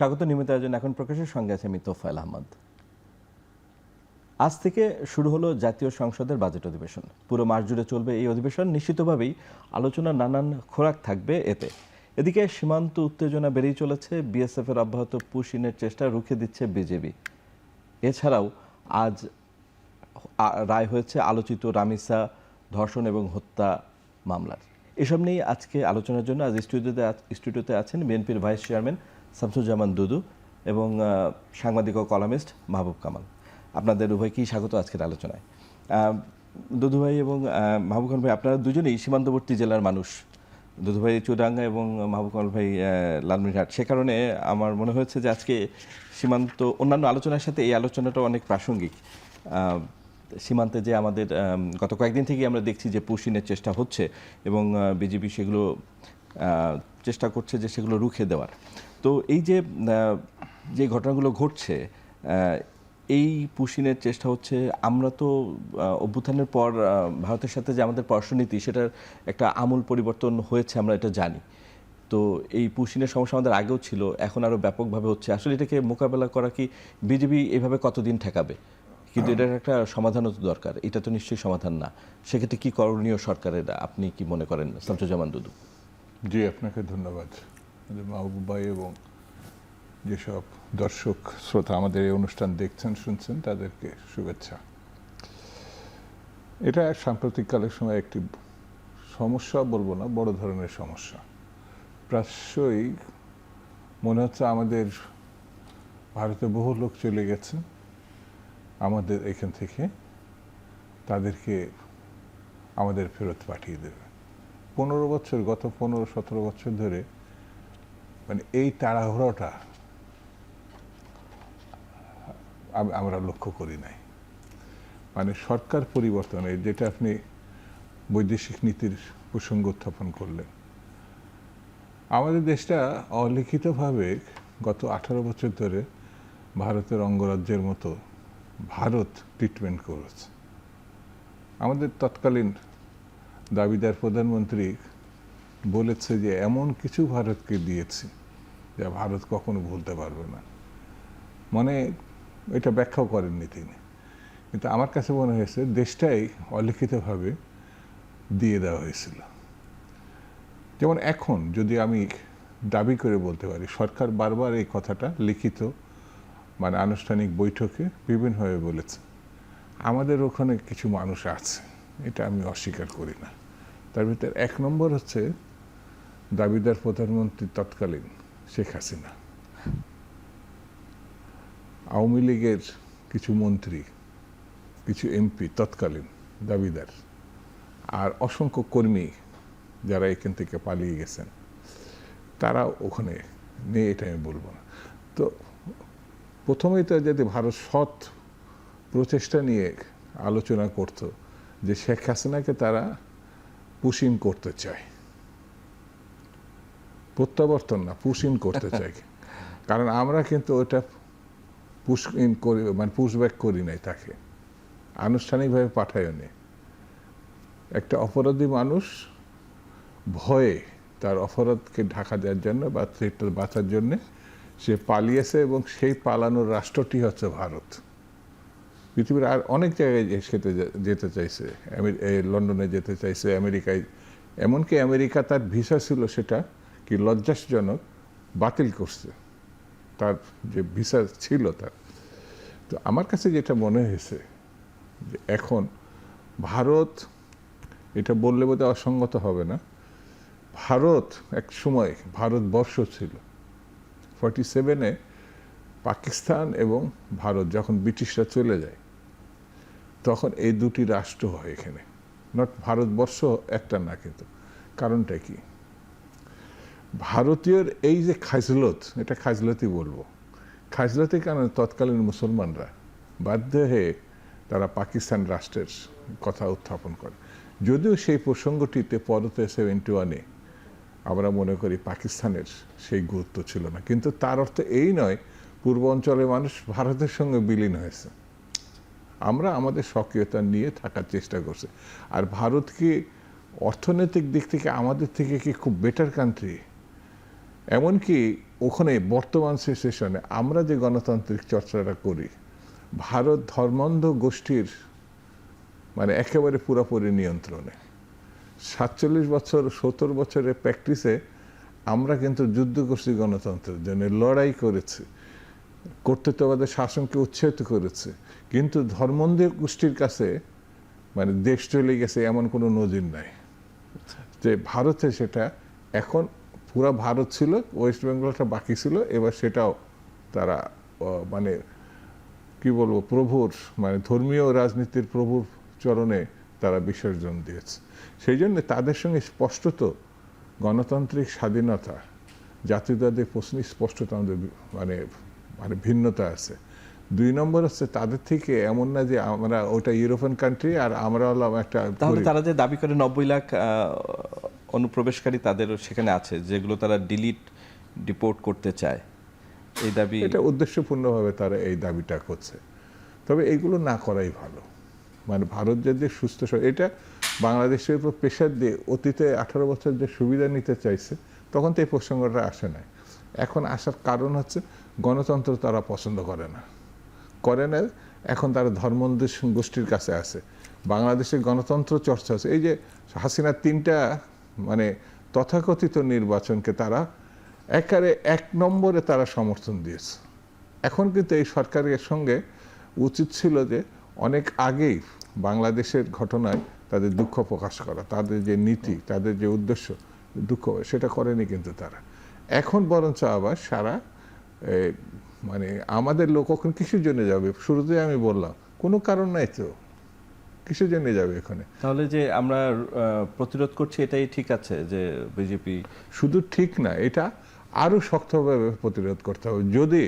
স্বাগত। নিয়মিত আয়োজন এখন প্রকাশের সঙ্গে আছে আমি তোফায়েল আহমদ। আজ থেকে শুরু হলো জাতীয় সংসদের বাজেট অধিবেশন। পুরো মাস জুড়ে চলবে এই অধিবেশন। নিশ্চিতভাবেই আলোচনার নানান খোরাক থাকবে এতে। এদিকে সীমান্ত উত্তেজনা বেড়েই চলেছে। বিএসএফের অব্যাহত পুশ-ইনের চেষ্টা রুখে দিচ্ছে বিজেপি। এছাড়াও আজ রায় হয়েছে আলোচিত রামিসা ধর্ষণ এবং হত্যা মামলার। এসব নিয়ে আজকে আলোচনার জন্য আজ স্টুডিওতে আছেন বিএনপির ভাইস চেয়ারম্যান শামসুজ্জামান দুদু এবং সাংবাদিক ও কলামিস্ট মাহবুব কামাল। আপনাদের উভয়কেই স্বাগত আজকের আলোচনায়। দুদু ভাই এবং মাহবুব কামাল ভাই, আপনারা দুজনেই সীমান্তবর্তী জেলার মানুষ। দুদু ভাই চুয়াডাঙ্গা এবং মাহবুব কামাল ভাই লালমনিরহাট। সে কারণে আমার মনে হয়েছে যে আজকে সীমান্ত অন্যান্য আলোচনার সাথে এই আলোচনাটা অনেক প্রাসঙ্গিক। সীমান্তে যে আমাদের গত কয়েকদিন থেকেই আমরা দেখছি যে পুশ-ইনের চেষ্টা হচ্ছে এবং বিজেপি সেগুলো চেষ্টা করছে যে সেগুলো রুখে দেওয়ার। তো এই যে ঘটনাগুলো ঘটছে, এই পুশ-ইনের চেষ্টা হচ্ছে। আমরা তো অভ্যুত্থানের পর ভারতের সাথে যে আমাদের পররাষ্ট্রনীতি, সেটার একটা আমূল পরিবর্তন হয়েছে, আমরা এটা জানি। তো এই পুশ-ইনের সমস্যা আমাদের আগেও ছিল, এখন আরও ব্যাপকভাবে হচ্ছে। আসলে এটাকে মোকাবেলা করা কি বিজেপি এভাবে কতদিন ঠেকাবে? কিন্তু এটার একটা সমাধানও তো দরকার। এটা তো নিশ্চয়ই সমাধান না। সেক্ষেত্রে কি করণীয় সরকারের, আপনি কি মনে করেন শামসুজ্জামান দুদু? জি, আপনাকে ধন্যবাদ। মাহবুব ভাই এবং যেসব দর্শক শ্রোতা আমাদের এই অনুষ্ঠান দেখছেন শুনছেন, তাদেরকে শুভেচ্ছা। এটা সাম্প্রতিককালের সময় একটি সমস্যা বলবো না, বড় ধরনের সমস্যা। প্রায়শই মনে হচ্ছে আমাদের ভারতে বহু লোক চলে গেছে আমাদের এখান থেকে, তাদেরকে আমাদের ফেরত পাঠিয়ে দেবে। 15 বছর, গত 15-17 বছর ধরে মানে এই তাড়াহুড়োটা আমরা লক্ষ্য করি নাই। মানে সরকার পরিবর্তনের, যেটা আপনি বৈদেশিক নীতির প্রসঙ্গ উত্থাপন করলেন, আমাদের দেশটা অলিখিতভাবে গত 18 বছর ধরে ভারতের অঙ্গরাজ্যের মতো ভারত ট্রিটমেন্ট করেছে। আমাদের তৎকালীন দাবিদার প্রধানমন্ত্রী বলেছে যে এমন কিছু ভারতকে দিয়েছি যা ভারত কখনো ভুলতে পারবে না। মানে এটা ব্যাখ্যাও করেননি তিনি, কিন্তু আমার কাছে মনে হয়েছে দেশটাই অলিখিতভাবে দিয়ে দেওয়া হয়েছিল। যেমন এখন যদি আমি দাবি করে বলতে পারি, সরকার বারবার এই কথাটা লিখিত মানে আনুষ্ঠানিক বৈঠকে বিভিন্নভাবে বলেছে, আমাদের ওখানে কিছু মানুষ আছে, এটা আমি অস্বীকার করি না। তার ভিতরে 1 নম্বর হচ্ছে দাবিদার প্রধানমন্ত্রী তৎকালীন শেখ হাসিনা, আওয়ামী লীগের কিছু মন্ত্রী, কিছু এমপি তৎকালীন দাবিদার, আর অসংখ্য কর্মী যারা এখান থেকে পালিয়ে গেছেন, তারা ওখানে নেই, এটা আমি বলবো না। তো প্রথমেই তো যদি ভারত সৎ প্রচেষ্টা নিয়ে আলোচনা করত যে শেখ হাসিনাকে তারা পুশ-ইন করতে চায়, প্রত্যাবর্তন না, পুশ-ইন করতে চাই। কারণ আমরা কিন্তু ওটা পুশ-ইন করি, মানে পুশ-ব্যাক করি নাই, তাকে আনুষ্ঠানিকভাবে পাঠায়ও নি। একটা অপরাধী মানুষ ভয়ে তার অপরাধকে ঢাকা দেওয়ার জন্য বা সেটা বাঁচার জন্যে সে পালিয়েছে, এবং সেই পালানোর রাষ্ট্রটি হচ্ছে ভারত। পৃথিবীর আর অনেক জায়গায় যেতে চাইছে, লন্ডনে যেতে চাইছে, আমেরিকায়, এমনকি আমেরিকা তার ভিসা ছিল সেটা কি লজ্জাজনক বাতিল করছে, তার যে ভিসা ছিল তার। তো আমার কাছে যেটা মনে হয়েছে যে এখন ভারত, এটা বললে বোধহয় অসঙ্গত হবে না, ভারত এক সময় ভারতবর্ষ ছিল। 47-এ পাকিস্তান এবং ভারত যখন ব্রিটিশরা চলে যায়, তখন এই দুটি রাষ্ট্র হয় এখানে, নট ভারতবর্ষ একটা না। কিন্তু কারণটা কি? ভারতীয়র এই যে খাজলত, এটা খাজলতই বলবো, খাজলতের কারণে তৎকালীন মুসলমানরা বাধ্য হয়ে তারা পাকিস্তান রাষ্ট্রের কথা উত্থাপন করে। যদিও সেই প্রসঙ্গটিতে পরতে 71-এ আমরা মনে করি পাকিস্তানের সেই গুরুত্ব ছিল না, কিন্তু তার অর্থ এই নয় পূর্ব অঞ্চলের মানুষ ভারতের সঙ্গে বিলীন হয়েছে। আমরা আমাদের সক্রিয়তা নিয়ে থাকার চেষ্টা করছি। আর ভারত কি অর্থনৈতিক দিক থেকে আমাদের থেকে কি খুব বেটার কান্ট্রি? এমনকি ওখানে বর্তমান সিচুয়েশনে আমরা যে গণতান্ত্রিক চর্চাটা করি, ভারত ধর্মান্ধ গোষ্ঠীর মানে একেবারে পুরোপুরি নিয়ন্ত্রণে। 47 বছর 70 বছরের প্র্যাকটিসে আমরা কিন্তু যুদ্ধ করছি গণতন্ত্রের জন্য, লড়াই করেছি, কর্তৃত্ববাদের শাসনকে উচ্ছেদ করেছে, কিন্তু ধর্মান্ধ গোষ্ঠীর কাছে মানে দেশ চলে গেছে এমন কোনো নজির নাই। যে ভারতে সেটা এখন পুরা ভারত ছিল, ওয়েস্ট বেঙ্গলটা বাকি ছিল, এবার সেটাও তারা মানে কি বলবো প্রভুর মানে ধর্মীয় রাজনীতির প্রভুর চরণে তারা বিসর্জন দিয়েছে। সেই জন্য তাদের সঙ্গে স্পষ্টত গণতান্ত্রিক স্বাধীনতা জাতীয়তাবাদের প্রশ্নে স্পষ্টত আমাদের মানে মানে ভিন্নতা আছে। 2 নম্বর হচ্ছে তাদের থেকে এমন না যে আমরা ওটা ইউরোপিয়ান কান্ট্রি আর আমরা হলাম একটা, তাহলে তারা যে দাবি করে 90 লাখ অনুপ্রবেশকারী তাদের সেখানে আছে, যেগুলো তারা ডিপোর্ট করতে চায়, এই দাবি এটা উদ্দেশ্যপূর্ণভাবে তারা এই দাবিটা করছে। তবে এইগুলো না করাই ভালো। মানে ভারত যদি সুস্থ, এটা বাংলাদেশের উপর প্রেশার দিয়ে অতীতে 18 বছর যে সুবিধা নিতে চাইছে তখন তো এই প্রসঙ্গটা আসে নাই। এখন আসার কারণ হচ্ছে গণতন্ত্র তারা পছন্দ করে না। এখন তারা ধর্মান্ধ গোষ্ঠীর কাছে আছে। বাংলাদেশের গণতন্ত্র চর্চা আছে। এই যে হাসিনার 3টা মানে তথাকথিত নির্বাচনকে তারা একেবারে 1 নম্বরে তারা সমর্থন দিয়েছে। এখন কিন্তু এই সরকারের সঙ্গে উচিত ছিল যে অনেক আগেই বাংলাদেশের ঘটনায় তাদের দুঃখ প্রকাশ করা, তাদের যে নীতি, তাদের যে উদ্দেশ্য, দুঃখ সেটা করেনি কিন্তু তারা। এখন বরঞ্চ আবার সারা মানে আমাদের লোক ওখানে কিসের জন্য যাবে? শুরুতে আমি বললাম কোনো কারণ নাই তো, কিসের জন্য যাবে এখানে? তাহলে যে আমরা প্রতিরোধ করছি এটাই ঠিক আছে যে বিজেপি? শুধু ঠিক না, এটা আরো শক্তভাবে প্রতিরোধ করতে হবে। যদি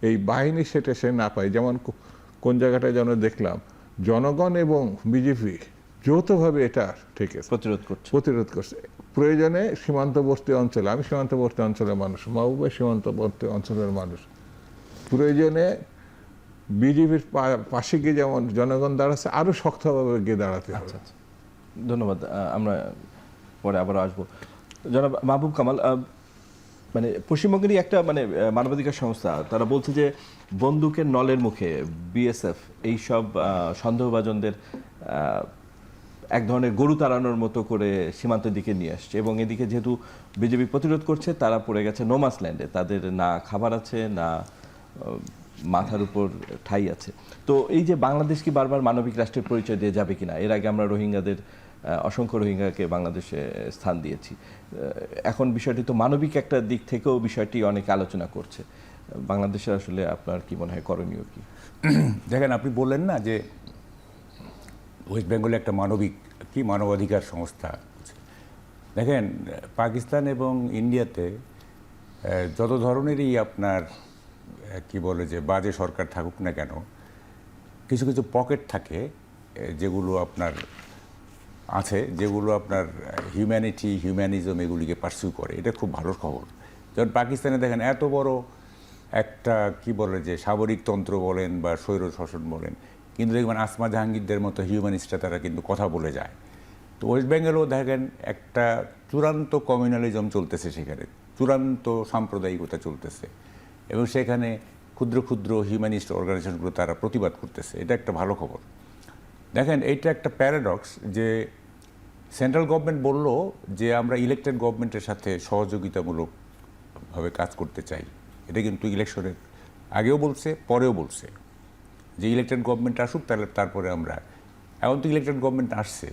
এই বাহিনী সেটা সে না পায়, যেমন কোন জায়গাটায় যেন দেখলাম জনগণ এবং বিজেপি যৌথভাবে এটা ঠিক আছে প্রতিরোধ করছে। প্রয়োজনে সীমান্তবর্তী অঞ্চলে, আমি সীমান্তবর্তী অঞ্চলের মানুষ, মাহবুবের সীমান্তবর্তী অঞ্চলের মানুষ, প্রয়োজনে বিজেপির পাশে গিয়ে যেমন জনগণ দাঁড়াচ্ছে আরো শক্তভাবে গিয়ে দাঁড়াতে হবে। ধন্যবাদ। আমরা পরে আবার আসবো। জনাব মাহবুব কামাল, মানে পশ্চিমবঙ্গেরই একটা মানে মানবাধিকার সংস্থা, তারা বলছে যে বন্দুকের নলের মুখে বিএসএফ এইসব সন্দেহভাজনদের এক ধরনের গরু তাড়ানোর মতো করে সীমান্তের দিকে নিয়ে আসছে, এবং এদিকে যেহেতু বিজেপি প্রতিরোধ করছে তারা পড়ে গেছে নোমাস ল্যান্ডে, তাদের না খাবার আছে না মাথার উপর ঠাঁই আছে। তো এই যে বাংলাদেশ কি বারবার মানবিক রাষ্ট্রের পরিচয় দিয়ে যাবে কিনা? এর আগে আমরা রোহিঙ্গাদের অসংখ্য রোহিঙ্গাকে বাংলাদেশে স্থান দিয়েছি, এখন বিষয়টি তো মানবিক একটা দিক থেকেও বিষয়টি অনেকে আলোচনা করছে। বাংলাদেশে আসলে আপনার কি মনে হয় করণীয় কি? দেখেন, আপনি বললেন না যে ওয়েস্ট বেঙ্গলে একটা মানবাধিকার সংস্থা। দেখেন, পাকিস্তান এবং ইন্ডিয়াতে যত ধরনেরই আপনার কি বলে যে বাজে সরকার থাকুক না কেন, কিছু কিছু পকেট থাকে যেগুলো আপনার আছে, যেগুলো আপনার হিউম্যানিজম এগুলিকে পার্সিউ করে। এটা খুব ভালো খবর। যেমন পাকিস্তানে দেখেন এত বড় একটা কি বলে যে সামরিকতন্ত্র বলেন বা স্বৈর শাসন বলেন, কিন্তু দেখবেন আসমা জাহাঙ্গীরদের মতো হিউম্যানিস্টরা তারা কিন্তু কথা বলে যায়। তো ওয়েস্ট বেঙ্গলেও দেখেন একটা চূড়ান্ত কমিউনালিজম চলতেছে, সেখানে চূড়ান্ত সাম্প্রদায়িকতা চলতেছে, এবং সেখানে ক্ষুদ্র ক্ষুদ্র হিউম্যানিস্ট অর্গানাইজেশনগুলো তারা প্রতিবাদ করতেছে। এটা একটা ভালো খবর। দেখেন, এইটা একটা প্যারাডক্স যে সেন্ট্রাল গভর্নমেন্ট বলল যে আমরা ইলেকটেড গভর্নমেন্টের সাথে সহযোগিতামূলকভাবে কাজ করতে চাই। এটা কিন্তু ইলেকশনের আগেও বলছে, পরেও বলছে যে ইলেকটেড গভর্নমেন্ট আসুক, তাহলে তারপরে আমরা। এখন তো ইলেকটেড গভর্নমেন্ট আসছে,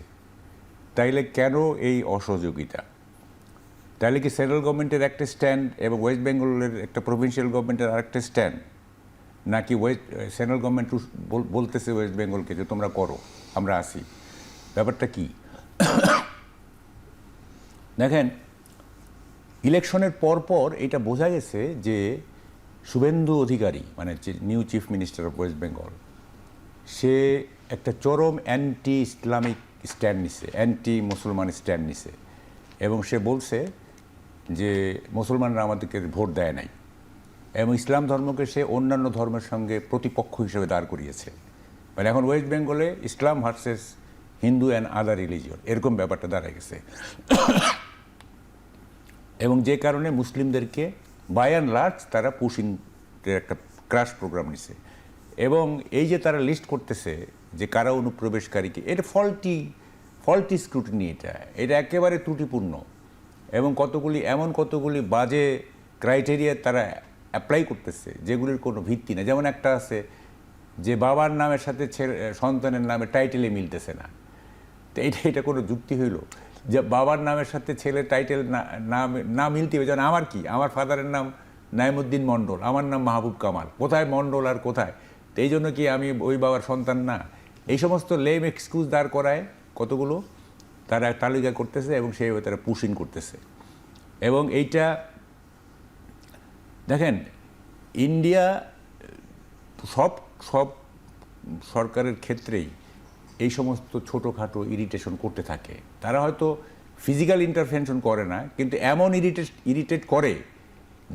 তাইলে কেন এই অসহযোগিতা? তাহলে কি সেন্ট্রাল গভর্নমেন্টের একটা স্ট্যান্ড এবং ওয়েস্ট বেঙ্গলের একটা প্রভিন্সিয়াল গভর্নমেন্টের আরেকটা স্ট্যান্ড, নাকি সেন্ট্রাল গভর্নমেন্ট বলতেছে ওয়েস্ট বেঙ্গলকে যে তোমরা করো, আমরা আসি? ব্যাপারটা কি? দেখেন, ইলেকশনের পরপর এটা বোঝা গেছে যে শুভেন্দু অধিকারী, মানে new chief minister of West Bengal, সে একটা চরম অ্যান্টি ইসলামিক স্ট্যান্ড নিছে, অ্যান্টি মুসলমান স্ট্যান্ড নিছে, এবং সে বলছে যে মুসলমানরা আমাদেরকে ভোট দেয় নাই, এবং ইসলাম ধর্মকে সে অন্যান্য ধর্মের সঙ্গে প্রতিপক্ষ হিসেবে দাঁড় করিয়েছে। মানে এখন ওয়েস্ট বেঙ্গলে ইসলাম versus Hindu and other religion, এরকম ব্যাপারটা দাঁড়ায় গেছে, এবং যে কারণে মুসলিমদেরকে বাই অ্যান্ড লার্জ তারা পুশিংয়ের একটা ক্রাশ প্রোগ্রাম নিছে। এবং এই যে তারা লিস্ট করতেছে যে কারা অনুপ্রবেশকারীকে, এটা ফল্টি স্ক্রুটিনি, এটা একেবারে ত্রুটিপূর্ণ। এবং কতগুলি বাজে ক্রাইটেরিয়া তারা অ্যাপ্লাই করতেছে যেগুলির কোনো ভিত্তি নেই। যেমন একটা আছে যে বাবার নামের সাথে সন্তানের নামে টাইটেলে মিলতেছে না। তো এটা কোনো যুক্তি হইল যে বাবার নামের সাথে ছেলের টাইটেল না মিলতে হবে? যেমন আমার ফাদারের নাম নাইমুদ্দিন মণ্ডল, আমার নাম মাহবুব কামাল, কোথায় মণ্ডল আর কোথায়? তো এই জন্য কি আমি ওই বাবার সন্তান না? এই সমস্ত লেম এক্সকিউজ দাঁড় করায় কতগুলো তারা তালিকা করতেছে এবং সেইভাবে তারা পুশিং করতেছে। এবং এইটা দেখেন, ইন্ডিয়া সব সরকারের ক্ষেত্রেই এই সমস্ত ছোটোখাটো ইরিটেশন করতে থাকে। তারা হয়তো ফিজিক্যাল ইন্টারভেনশন করে না, কিন্তু এমন ইরিটেট করে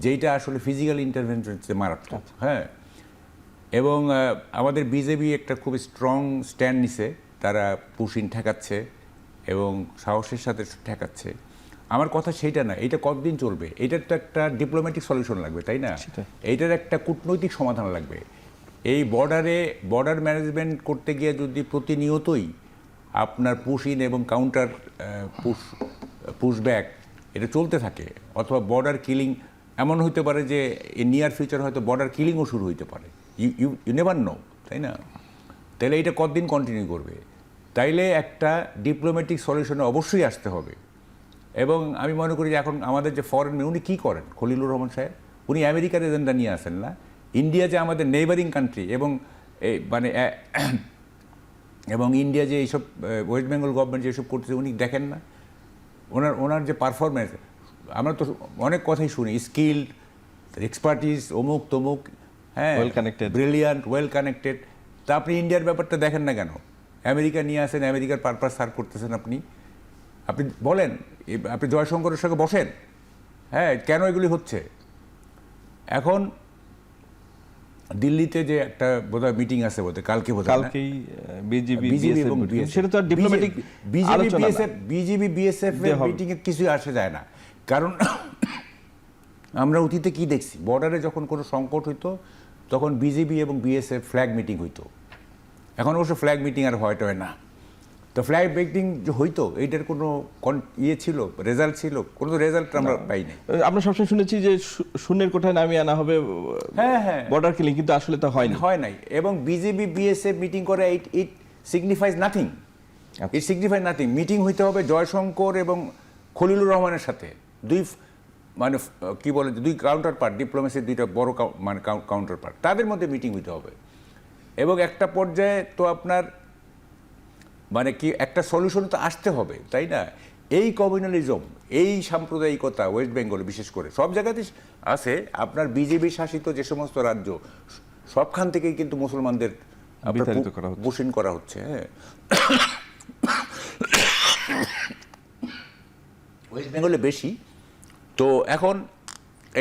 যেইটা আসলে ফিজিক্যাল ইন্টারভেনশন হচ্ছে মারাত্মক। হ্যাঁ, এবং আমাদের বিজেপি একটা খুব স্ট্রং স্ট্যান্ড নিছে, তারা পুশিং ঠেকাচ্ছে এবং সাহসের সাথে ঠেকাচ্ছে। আমার কথা সেইটা না, এটা কতদিন চলবে? এটার তো একটা ডিপ্লোম্যাটিক সলিউশন লাগবে, তাই না? এইটার একটা কূটনৈতিক সমাধান লাগবে। এই বর্ডার ম্যানেজমেন্ট করতে গিয়ে যদি প্রতিনিয়তই আপনার পুশ ইন এবং কাউন্টার পুশব্যাক এটা চলতে থাকে, অথবা বর্ডার কিলিং, এমন হইতে পারে যে নিয়ার ফিউচার হয়তো বর্ডার কিলিংও শুরু হইতে পারে, ইউ নেভার নো, তাই না? তাহলে এটা কতদিন কন্টিনিউ করবে? তাইলে একটা ডিপ্লোম্যাটিক সলিউশনে অবশ্যই আসতে হবে। এবং আমি মনে করি যে এখন আমাদের যে ফরেন, উনি কী করেন খলিলুর রহমান সাহেব? উনি আমেরিকার এজেন্ডা নিয়ে আসেন না। ইন্ডিয়া যে আমাদের নেইবারিং কান্ট্রি, এবং ইন্ডিয়া যে এইসব ওয়েস্ট বেঙ্গল গভর্নমেন্ট যেসব করতেছে উনি দেখেন না? ওনার যে পারফরমেন্স, আমরা তো অনেক কথাই শুনি, স্কিল্ড, এক্সপার্টিস, অমুক তমুক, হ্যাঁ, ব্রিলিয়ান্ট, ওয়েল কানেক্টেড। তা আপনি ইন্ডিয়ার ব্যাপারটা দেখেন না কেন? আমেরিকা নিয়ে আসেন, আমেরিকার পারপাস সার্ভ করতেছেন আপনি বলেন, আপনি জয়শঙ্করের সঙ্গে বসেন, হ্যাঁ, কেন এগুলি হচ্ছে? এখন দিল্লিতে যে একটা বোধহয় মিটিং আছে, কালকে কালকেই বিজিবি এবং সেটা তো ডিপ্লোম্যাটিক বিজিবি বিএসএফ মিটিং এ কিছু আসে যায় না। কারণ আমরা অতীতে কি দেখছি, বর্ডারে যখন কোনো সংকট হইতো তখন বিজিবি এবং বিএসএফ ফ্ল্যাগ মিটিং হইতো। এখন অবশ্য ফ্ল্যাগ মিটিং আর হয় না। তো ফ্ল্যাগ মিটিং যে হইতো, এইটার কোনো ছিল, রেজাল্ট ছিল? কোনো রেজাল্ট আমরা পাই নাই। আমরা সবসময় শুনেছি যে শূন্যের কোঠায় নামিয়ে আনা হবে, হ্যাঁ, বর্ডার কিলিং, কিন্তু আসলে তা হয় নাই। এবং বিজেপি বিএসএফ মিটিং করে ইট সিগনিফাইজ নাথিং। ইট সিগনিফাই নাথিং। মিটিং হইতে হবে জয়শঙ্কর এবং খলিলুর রহমানের সাথে, দুই কাউন্টার পার্ট, ডিপ্লোমেসির দুইটা বড় কাউন্টার পার্ট, তাদের মধ্যে মিটিং হইতে হবে। এবং একটা পর্যায়ে তো আপনার একটা সলিউশন তো আসতে হবে, তাই না? এই কমিউনালিজম, এই সাম্প্রদায়িকতা ওয়েস্ট বেঙ্গলে বিশেষ করে সব জায়গাতে আছে। আপনার বিজেপি শাসিত যে সমস্ত রাজ্য, সবখান থেকেই কিন্তু মুসলমানদের পুশিং করা হচ্ছে। হ্যাঁ, ওয়েস্ট বেঙ্গলে বেশি। তো এখন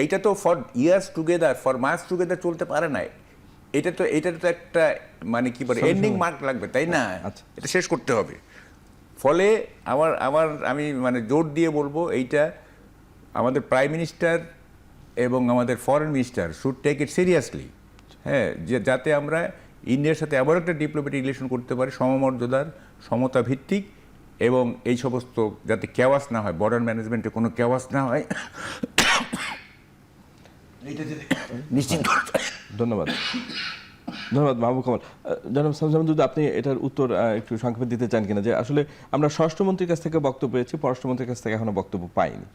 এইটা তো ফর ইয়ার্স টুগেদার, ফর মাস টুগেদার চলতে পারে না। এটা তো একটা এন্ডিং মার্ক লাগবে, তাই না? এটা শেষ করতে হবে। ফলে আমি জোর দিয়ে বলবো, এইটা আমাদের প্রাইম মিনিস্টার এবং আমাদের foreign minister should take it seriously. হ্যাঁ, যাতে আমরা ইন্ডিয়ার সাথে আবার একটা ডিপ্লোম্যাটিক রিলেশন করতে পারি, সমমর্যাদার, সমতা ভিত্তিক, এবং এই সমস্ত যাতে কেওয়াস না হয়, বর্ডার ম্যানেজমেন্টে কোনো কেওয়াস না হয়, নিশ্চিত। ধন্যবাদ মাহবুব কামাল। জনাব শামসুজ্জামান, যদি আপনি এটার উত্তর একটু সংক্ষেপে দিতে চান কিনা, যে আসলে আমরা স্বরাষ্ট্রমন্ত্রীর কাছ থেকে বক্তব্য পেয়েছি, পররাষ্ট্রমন্ত্রীর কাছ থেকে এখনো বক্তব্য পাইনি।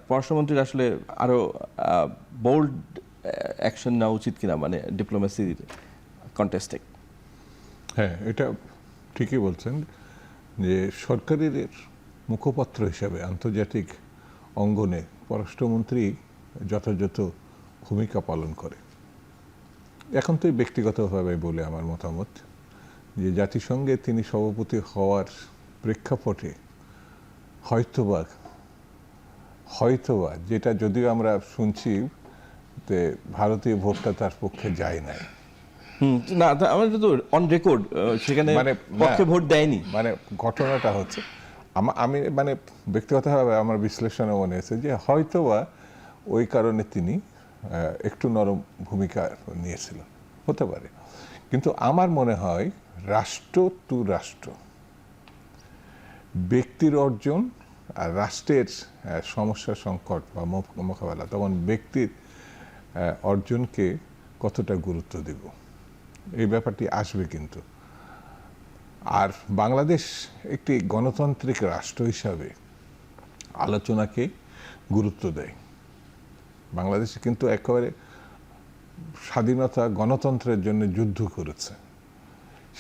পররাষ্ট্রমন্ত্রীর আসলে আরো বোল্ড অ্যাকশন নেওয়া উচিত কিনা, ডিপ্লোমেসির কন্টেস্টে? হ্যাঁ, এটা ঠিকই বলছেন যে সরকারের মুখপাত্র হিসাবে আন্তর্জাতিক অঙ্গনে পররাষ্ট্রমন্ত্রী যথাযথ ভূমিকা পালন করে। এখন তো ব্যক্তিগতভাবে বলে আমার মতামত যে জাতিসংঘে তিনি সভাপতি হওয়ার প্রেক্ষাপটে হয়তোবা যেটা যদিও আমরা শুনছি যে ভারতীয় ভোটটা তার পক্ষে যায় নাই, না, আমাদের তো অন রেকর্ড সেখানে পক্ষে ভোট দেয়নি। ঘটনাটা হচ্ছে, আমি ব্যক্তিগতভাবে আমার বিশ্লেষণে মনে হয়েছে যে হয়তোবা ওই কারণে তিনি একটু নরম ভূমিকা নিয়েছিলেন, হতে পারে। কিন্তু আমার মনে হয় রাষ্ট্র টু রাষ্ট্র, ব্যক্তির অর্জন আর রাষ্ট্রের সমস্যা সংকট বা মোকাবেলা, তখন ব্যক্তির অর্জনকে কতটা গুরুত্ব দেব, এই ব্যাপারটি আসবে কিন্তু। আর বাংলাদেশ একটি গণতান্ত্রিক রাষ্ট্র হিসাবে আলোচনাকে গুরুত্ব দেয়। বাংলাদেশ কিন্তু একেবারে স্বাধীনতা গণতন্ত্রের জন্য যুদ্ধ করেছে।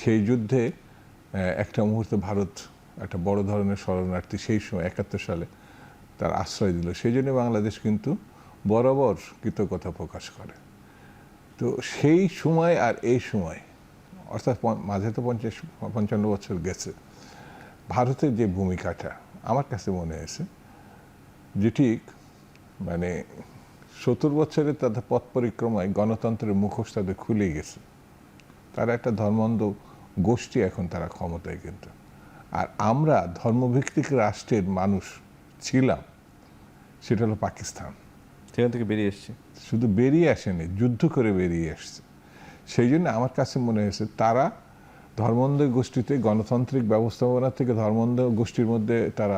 সেই যুদ্ধে একটা মুহূর্তে ভারত একটা বড় ধরনের শরণার্থী সেই সময় 71 সালে তার আশ্রয় দিল। সেই জন্য বাংলাদেশ কিন্তু বরাবর কৃতজ্ঞতা প্রকাশ করে। তো সেই সময় আর এই সময়, অর্থাৎ মাঝে তো 55 বছর গেছে, ভারতের যে ভূমিকাটা আমার কাছে মনে হয়েছে যেটি মানে 70 বছরের তাদের পথ পরিক্রমায় গণতন্ত্রের মুখোশ তাদের খুলে গেছে। তারা একটা ধর্মান্ধ গোষ্ঠী, এখন তারা ক্ষমতায় কিন্তু। আর আমরা ধর্মভিত্তিক রাষ্ট্রের মানুষ ছিলাম, সেটা হলো পাকিস্তান। সেখান থেকে বেরিয়ে এসছে, শুধু বেরিয়ে আসেনি, যুদ্ধ করে বেরিয়ে আসছে। সেই জন্য আমার কাছে মনে হয়েছে তারা ধর্মান্ধ গোষ্ঠীতে গণতান্ত্রিক ব্যবস্থাপনা থেকে ধর্মান্ধ গোষ্ঠীর মধ্যে তারা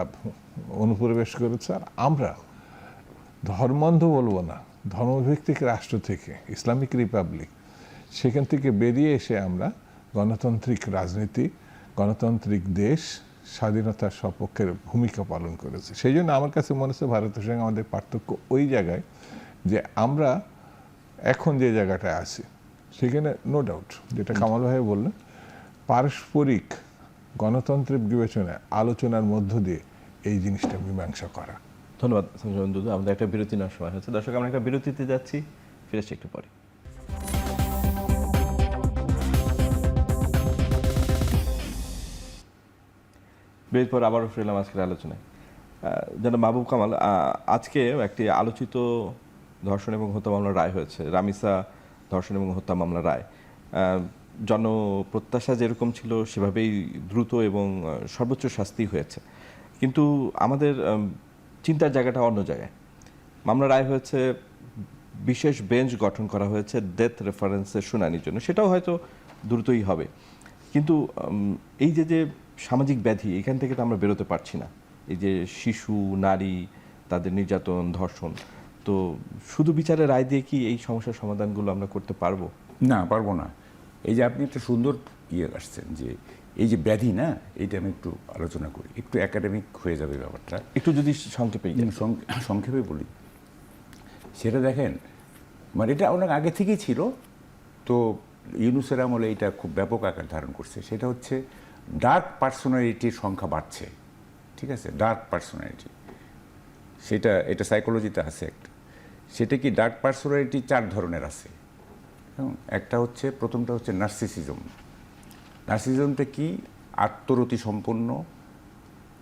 অনুপ্রবেশ করেছে। আর আমরা ধর্মান্ধ বলবো না, ধর্মভিত্তিক রাষ্ট্র থেকে, ইসলামিক রিপাবলিক, সেখান থেকে বেরিয়ে এসে আমরা গণতান্ত্রিক রাজনীতি, গণতান্ত্রিক দেশ, স্বাধীনতার সপক্ষের ভূমিকা পালন করেছে। সেই জন্য আমার কাছে মনে হচ্ছে ভারতের সঙ্গে আমাদের পার্থক্য ওই জায়গায় যে আমরা এখন যে জায়গাটায় আছি সেখানে নো ডাউট, যেটা কামাল ভাই বললেন, পারস্পরিক গণতান্ত্রিক বিবেচনায় আলোচনার মধ্য দিয়ে এই জিনিসটা মীমাংসা করা। ধন্যবাদ সঞ্জীবন দুদু। আমাদের একটা বিরতি নেওয়ার সময় হচ্ছে। দর্শক, আমরা একটা বিরতিতে যাচ্ছি, ফিরে আসছি একটু পরে। বিরতির পর আবারও ফিরলাম আজকের আলোচনায়। যেন মাহবুব কামাল, আজকে একটি আলোচিত ধর্ষণ এবং হত্যা মামলার রায় হয়েছে, রামিসা ধর্ষণ এবং হত্যা মামলার রায়। জনপ্রত্যাশা যেরকম ছিল সেভাবেই দ্রুত এবং সর্বোচ্চ শাস্তি হয়েছে, কিন্তু আমাদের চিন্তার জায়গাটা অন্য জায়গায়। মামলা রায় হয়েছে, বিশেষ বেঞ্চ গঠন করা হয়েছে ডেথ রেফারেন্সের শুনানির জন্য, সেটাও হয়তো দ্রুতই হবে। কিন্তু এই যে সামাজিক ব্যাধি, এখান থেকে তো আমরা বেরোতে পারছি না। এই যে শিশু, নারী, তাদের নির্যাতন, ধর্ষণ, তো শুধু বিচারের রায় দিয়ে কি এই সমস্যার সমাধানগুলো আমরা করতে পারবো? না, পারবো না। এই যে আপনি একটা সুন্দর আসছেন যে এই যে ব্যাধি, না, এইটা আমি একটু আলোচনা করি, একটু একাডেমিক হয়ে যাবে ব্যাপারটা, একটু যদি সংক্ষেপে সংক্ষেপে বলি। সেটা দেখেন, মানে এটা অনেক আগে থেকেই ছিল, তো ইউনূসের আমলে এটা খুব ব্যাপক আকার ধারণ করছে। সেটা হচ্ছে ডার্ক পার্সোনালিটির সংখ্যা বাড়ছে। ঠিক আছে, ডার্ক পার্সোনালিটি, এটা সাইকোলজিতে আছে একটা। সেটা কি, ডার্ক পার্সোনালিটি 4 ধরনের আছে। একটা হচ্ছে, প্রথমটা হচ্ছে নার্সিসিজম। নার্সিসিজমটা কি? আত্মরতি সম্পন্ন,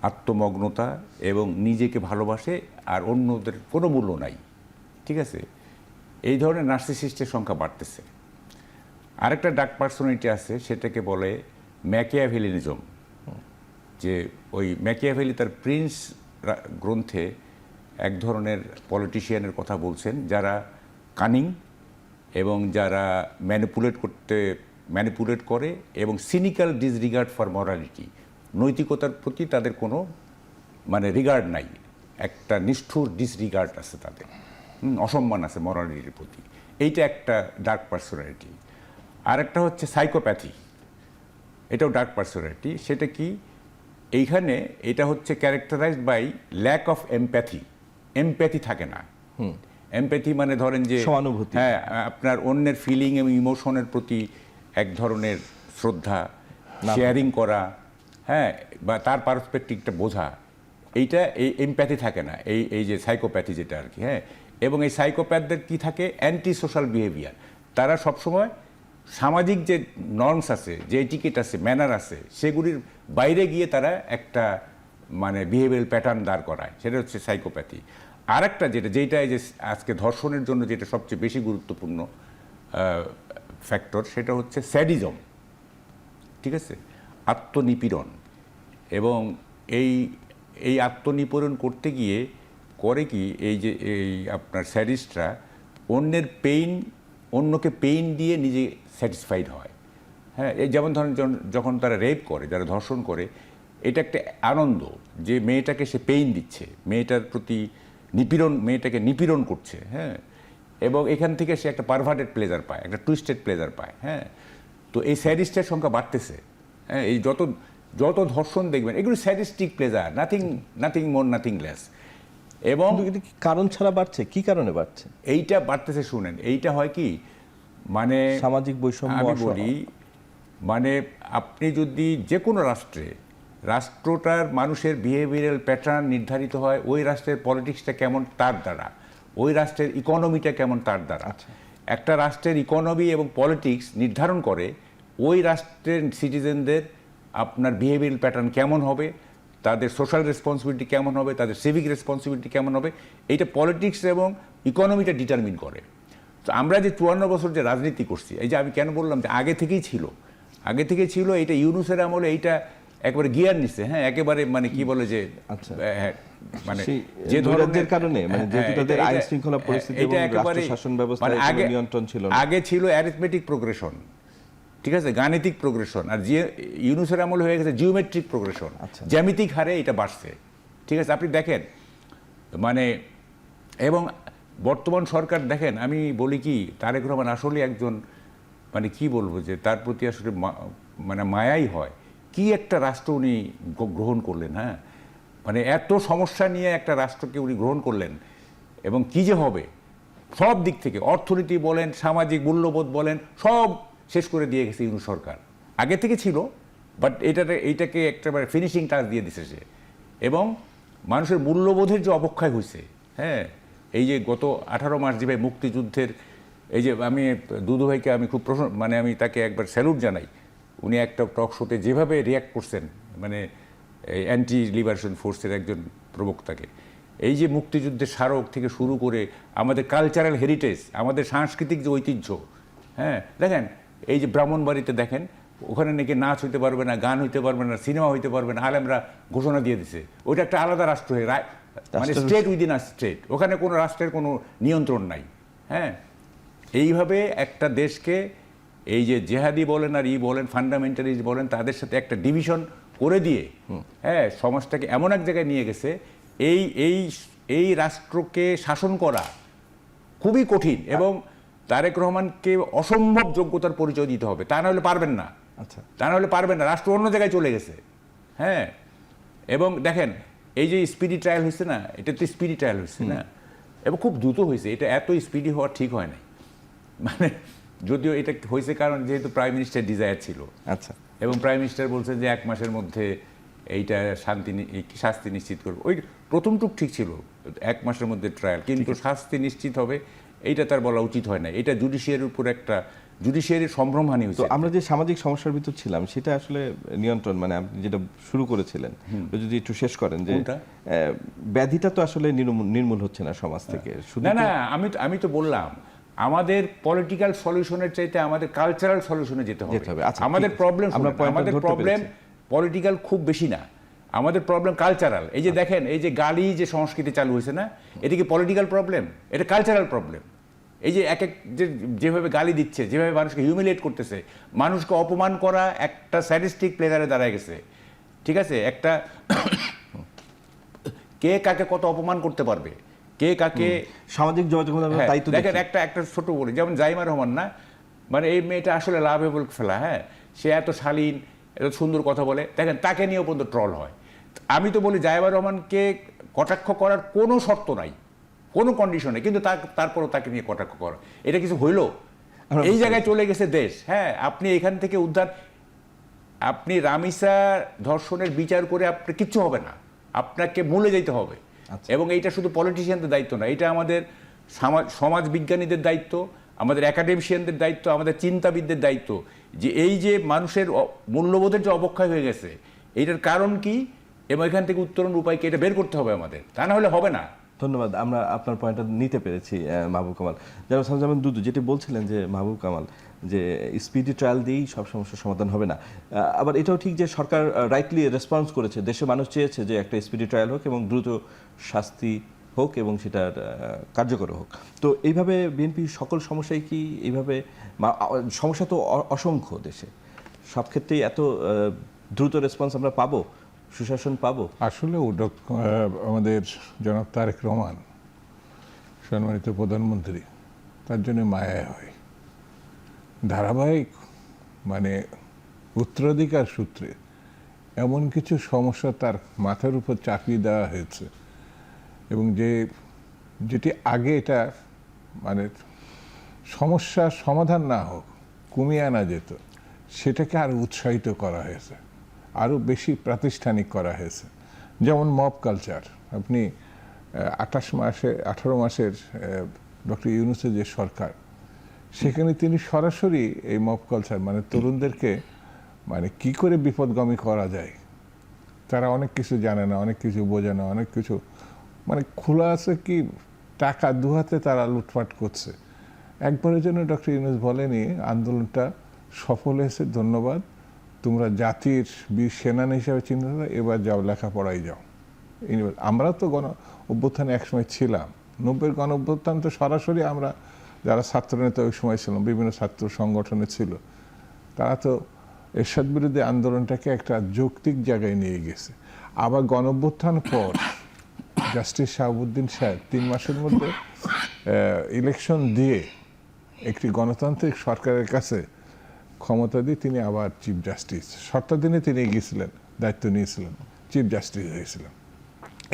আত্মমগ্নতা এবং নিজেকে ভালোবাসে আর অন্যদের কোনো মূল্য নাই। ঠিক আছে, এই ধরনের নার্সিসিস্টের সংখ্যা বাড়তেছে। আরেকটা ডার্ক পার্সোনালিটি আছে, সেটাকে বলে ম্যাকিয়াভেলিনিজম। যে ওই ম্যাকিয়াভেলি তার প্রিন্স গ্রন্থে এক ধরনের পলিটিশিয়ানের কথা বলছেন, যারা কানিং এবং যারা ম্যানিপুলেট করে এবং সিনিক্যাল ডিসরিগার্ড ফর মরালিটি, নৈতিকতার প্রতি তাদের কোনো মানে রিগার্ড নাই, একটা নিষ্ঠুর ডিসরিগার্ড আছে তাদের, অসম্মান আছে মরালিটির প্রতি। এইটা একটা ডার্ক পার্সোনালিটি। আর একটা হচ্ছে সাইকোপ্যাথি, এটাও ডার্ক পার্সোনালিটি। সেটা কি? এইখানে এটা হচ্ছে characterized by lack of empathy. Empathy থাকে না। এমপ্যাথি মানে ধরেন যে সহানুভূতি, হ্যাঁ, আপনার অন্যের ফিলিং এবং ইমোশনের প্রতি এক ধরনের শ্রদ্ধা, শেয়ারিং করা, হ্যাঁ, বা তার পার্সপেক্টিভটা বোঝা, এইটা এই এমপ্যাথি থাকে না, এই যে সাইকোপ্যাথি যেটা আর কি। হ্যাঁ, এবং এই সাইকোপ্যাথদের কি থাকে? Anti social behaviour. তারা সবসময় সামাজিক যে নর্মস আছে, যে এটিকেট আছে, ম্যানার আছে, সেগুলির বাইরে গিয়ে তারা একটা মানে বিহেভিয়ারাল প্যাটার্ন দাঁড় করায়, সেটা হচ্ছে সাইকোপ্যাথি। আর একটা যেটা এই যে আজকে ধর্ষণের জন্য যেটা সবচেয়ে বেশি গুরুত্বপূর্ণ ফ্যাক্টর, সেটা হচ্ছে স্যাডিজম। ঠিক আছে, আত্মনিপীড়ন। এবং এই আত্মনিপীড়ন করতে গিয়ে করে কি এই যে এই আপনার স্যাডিস্টরা অন্যকে পেইন দিয়ে নিজে স্যাটিসফাইড হয়। হ্যাঁ, এই যেমন ধরেন যখন তারা রেপ করে, যারা ধর্ষণ করে, এটা একটা আনন্দ যে মেয়েটাকে সে পেইন দিচ্ছে, মেয়েটার প্রতি মেয়েটাকে নিপীড়ন করছে। হ্যাঁ, এবং এখান থেকে সে একটা পারভার্টেড প্লেজার পায়, একটা টুইস্টেড প্লেজার পায়। হ্যাঁ, তো এই স্যাডিস্টের সংখ্যা বাড়তেছে। হ্যাঁ, এই যত ধর্ষণ দেখবেন এগুলো sadistic pleasure, nothing more nothing less. এবং কিন্তু এটা কি কারণ ছাড়া বাড়ছে? কি কারণে বাড়ছে? এইটা বাড়তেছে শুনেন, এইটা হয় কি মানে সামাজিক বৈষম্য, আমি বলি মানে আপনি যদি যে কোনো রাষ্ট্রটার মানুষের বিহেভিয়ারাল প্যাটার্ন নির্ধারিত হয় ওই রাষ্ট্রের পলিটিক্সটা কেমন তার দ্বারা, ওই রাষ্ট্রের ইকোনমিটা কেমন তার দ্বারা। একটা রাষ্ট্রের ইকোনমি এবং পলিটিক্স নির্ধারণ করে ওই রাষ্ট্রের সিটিজেনদের আপনার বিহেভিয়ারাল প্যাটার্ন কেমন হবে, তাদের সোশ্যাল রেসপন্সিবিলিটি কেমন হবে, তাদের সিভিক রেসপন্সিবিলিটি কেমন হবে, এইটা পলিটিক্স এবং ইকোনমিটা ডিটারমিন করে। তো আমরা যে 54 বছর যে রাজনীতি করছি, এই যে আমি কেন বললাম যে আগে থেকেই ছিল, এইটা ইউনূসের আমলে এইটা একবারে গিয়ার নিচ্ছে। হ্যাঁ, একেবারে মানে কি বলে যে মানে যে ধরনের কারণে মানে যেহেতু তাদের আইন শৃঙ্খলা পরিস্থিতি এবং রাষ্ট্র শাসন ব্যবস্থা নিয়ন্ত্রণ ছিল না। আগে ছিল অ্যারিথমেটিক প্রোগ্রেশন, ঠিক আছে, গাণিতিক প্রোগ্রেশন, আর যে ইউনূসের আমলে হয়ে গেছে জিওমেট্রিক প্রোগ্রেশন, জ্যামিতিক হারে এটা বাড়ছে। ঠিক আছে, আপনি দেখেন মানে, এবং বর্তমান সরকার দেখেন, আমি বলি কি তারেক রহমান আসলে একজন মানে কি বলবো যে তার প্রতি আসলে মানে মায়াই হয়। কি একটা রাষ্ট্র উনি গ্রহণ করলেন। হ্যাঁ, মানে এত সমস্যা নিয়ে একটা রাষ্ট্রকে উনি গ্রহণ করলেন, এবং কি যে হবে সব দিক থেকে, অর্থনীতি বলেন, সামাজিক মূল্যবোধ বলেন, সব শেষ করে দিয়ে গেছে ইউনূস সরকার। আগে থেকে ছিল, বাট এইটাকে একেবারে ফিনিশিং টাচ দিয়ে দিছে সে। এবং মানুষের মূল্যবোধের যে অবক্ষয় হয়েছে, হ্যাঁ, এই যে গত 18 মাস যে ভাই মুক্তিযুদ্ধের, এই যে আমি দুদু ভাইকে আমি খুব মানে আমি তাকে একবার স্যালুট জানাই। উনি একটা টক শোতে যেভাবে রিয়াক্ট করছেন, মানে অ্যান্টি লিবারেশন ফোর্সের একজন প্রবক্তাকে, এই যে মুক্তিযুদ্ধের স্মারক থেকে শুরু করে আমাদের কালচারাল হেরিটেজ, আমাদের সাংস্কৃতিক যে ঐতিহ্য, হ্যাঁ, দেখেন এই যে ব্রাহ্মণবাড়িতে দেখেন, ওখানে নাকি নাচ হইতে পারবে না, গান হইতে পারবে না, সিনেমা হইতে পারবে না, আলেমরা ঘোষণা দিয়ে দিছে। ওইটা একটা আলাদা রাষ্ট্র হয়ে মানে স্টেট উইদিন আ স্টেট, ওখানে কোনো রাষ্ট্রের কোনো নিয়ন্ত্রণ নাই। হ্যাঁ, এইভাবে একটা দেশকে এই যে জেহাদি বলেন আর বলেন, ফান্ডামেন্টালিস্ট বলেন, তাদের সাথে একটা ডিভিশন করে দিয়ে, হ্যাঁ, সমাজটাকে এমন এক জায়গায় নিয়ে গেছে, এই রাষ্ট্রকে শাসন করা খুবই কঠিন। এবং তারেক রহমানকে অসম্ভব যোগ্যতার পরিচয় দিতে হবে, তা না হলে পারবেন না। রাষ্ট্র অন্য জায়গায় চলে গেছে। হ্যাঁ, এবং দেখেন এই যে স্পিডি ট্রায়াল হয়েছে না, এটা তো স্পিডি ট্রায়াল হয়েছে না, এবং খুব দ্রুত হয়েছে। এটা এত স্পিডি হওয়া ঠিক হয় নাই, মানে যদিও এটা হয়েছে কারণ যেহেতু প্রাইম মিনিস্টার ডিজায়ার ছিল। আচ্ছা, এবং প্রাইম মিনিস্টার বলছেন যে 1 মাসের মধ্যে এইটা শাস্তি নিশ্চিত করবে। ওই প্রথমটুক ঠিক ছিল, 1 মাসের মধ্যে ট্রায়াল, কিন্তু শাস্তি নিশ্চিত হবে এইটা তার বলা উচিত হয় না। এটা জুডিশিয়ারির উপর একটা জুডিশিয়ারির সম্ভ্রমহানি হয়েছে। তো আমরা যে সামাজিক সমস্যার ভিতর ছিলাম সেটা আসলে নিয়ন্ত্রণ, মানে আপনি যেটা শুরু করেছিলেন যদি একটু শেষ করেন, যে ব্যাধিটা তো আসলে নির্মূল হচ্ছে না সমাজ থেকে। না, আমি তো বললাম আমাদের পলিটিক্যাল সলিউশনের চাইতে আমাদের কালচারাল সলিউশনে যেতে হবে। আমাদের প্রবলেম পলিটিক্যাল খুব বেশি না, আমাদের প্রবলেম কালচারাল। এই যে দেখেন এই যে গালি যে সংস্কৃতি চালু হয়েছে না, এটা কি পলিটিক্যাল প্রবলেম? এটা কালচারাল প্রবলেম। এই যে যেভাবে গালি দিচ্ছে, যেভাবে মানুষকে হিউমিলিয়েট করতেছে, মানুষকে অপমান করা একটা স্যাডিস্টিক প্লেজারে দাঁড়ায় গেছে। ঠিক আছে, একটা কে কাকে কত অপমান করতে পারবে, কে কাকে সামাজিক যোগাযোগ দায়িত্ব। দেখেন একটা ছোট বলি, যেমন জাইমা রহমান না, মানে এই মেয়েটা আসলে লাভেবল ফেলা। হ্যাঁ, সে এত শালীন, এত সুন্দর কথা বলে, দেখেন তাকে নিয়েও পর্যন্ত ট্রল হয়। আমি তো বলি জাইমা রহমানকে কটাক্ষ করার কোনো শর্ত নাই, কোনো কন্ডিশন নেই, কিন্তু তারপরও তাকে নিয়ে কটাক্ষ করা, এটা কিছু হইল? এই জায়গায় চলে গেছে দেশ। হ্যাঁ, আপনি এখান থেকে আপনি রামিসা ধর্ষণের বিচার করে আপনার কিচ্ছু হবে না, আপনাকে মূলে যেতে হবে। এবং এইটা শুধু পলিটিশিয়ানদের দায়িত্ব না, এটা আমাদের সমাজ বিজ্ঞানীদের দায়িত্ব, আমাদের একাডেমিশিয়ানদের দায়িত্ব, আমাদের চিন্তাবিদদের দায়িত্ব, যে এই যে মানুষের মূল্যবোধের যে অবক্ষয় হয়ে গেছে, এইটার কারণ কি এবং এখান থেকে উত্তরণ উপায় কি, এটা বের করতে হবে আমাদের, তা না হলে হবে না। ধন্যবাদ, আমরা আপনার পয়েন্টটা নিতে পেরেছি মাহবুব কামাল। যারা সামজামান দুদু যেটি বলছিলেন যে মাহবুব কামাল, যে স্পিডি ট্রায়াল দিয়েই সব সমস্যার সমাধান হবে না। আবার এটাও ঠিক যে সরকার রাইটলি রেসপন্স করেছে, দেশের মানুষ চেয়েছে যে একটা স্পিডি ট্রায়াল হোক এবং দ্রুত শাস্তি হোক এবং সেটার কার্যকর হোক। তো এইভাবে বিএনপি সকল সমস্যায় কি এইভাবে সমস্যা তো অসংখ্য দেশে, সব ক্ষেত্রেই এত দ্রুত রেসপন্স আমরা পাবো, সুশাসন পাবো? আসলে আমাদের জনাব তারেক রহমান সম্মানিত প্রধানমন্ত্রী, তার জন্য মায়া হয় ধারাবাহিক, মানে উত্তরাধিকার সূত্রে এমন কিছু সমস্যা তার মাথার উপর চাপিয়ে দেওয়া হয়েছে এবং যেটি আগে এটা মানে সমস্যার সমাধান না হোক, কমিয়ে আনা যেত, সেটাকে আরো উৎসাহিত করা হয়েছে, আরো বেশি প্রাতিষ্ঠানিক করা হয়েছে। যেমন মব কালচার, আপনি 18 মাসের ডক্টর ইউনূসের যে সরকার, সেখানে তিনি সরাসরি এই মব কালচার মানে তরুণদেরকে মানে কি করে বিপদগামী করা যায়, তারা অনেক কিছু জানে না, অনেক কিছু বোঝে না, অনেক কিছু মানে খোলা আছে কি টাকা দুহাতে তারা লুটপাট করছে। একবারের জন্য ডক্টর ইউনূস বলেনি আন্দোলনটা সফল হয়েছে, ধন্যবাদ, তোমরা জাতির বীর সেনানী হিসাবে চিহ্নিত, এবার যাও লেখাপড়াই যাও। আমরা তো অভ্যুত্থানে একসময় ছিলাম, 90-এর গণ অভ্যুত্থান তো সরাসরি আমরা যারা ছাত্রনেতা ওই সময় ছিলাম, বিভিন্ন ছাত্র সংগঠনে ছিল, তারা তো এরশাদ বিরোধী আন্দোলনটাকে একটা যৌক্তিক জায়গায় নিয়ে গেছে। আবার গণ অভ্যুত্থান পর জাস্টিস শাহাবুদ্দিন সাহেব 3 মাসের মধ্যে ইলেকশন দিয়ে একটি গণতান্ত্রিক সরকারের কাছে ক্ষমতা দিয়ে তিনি আবার চিফ জাস্টিস, শর্তাধীনে তিনি গিয়েছিলেন, দায়িত্ব নিয়েছিলেন, চিফ জাস্টিস হয়েছিলেন।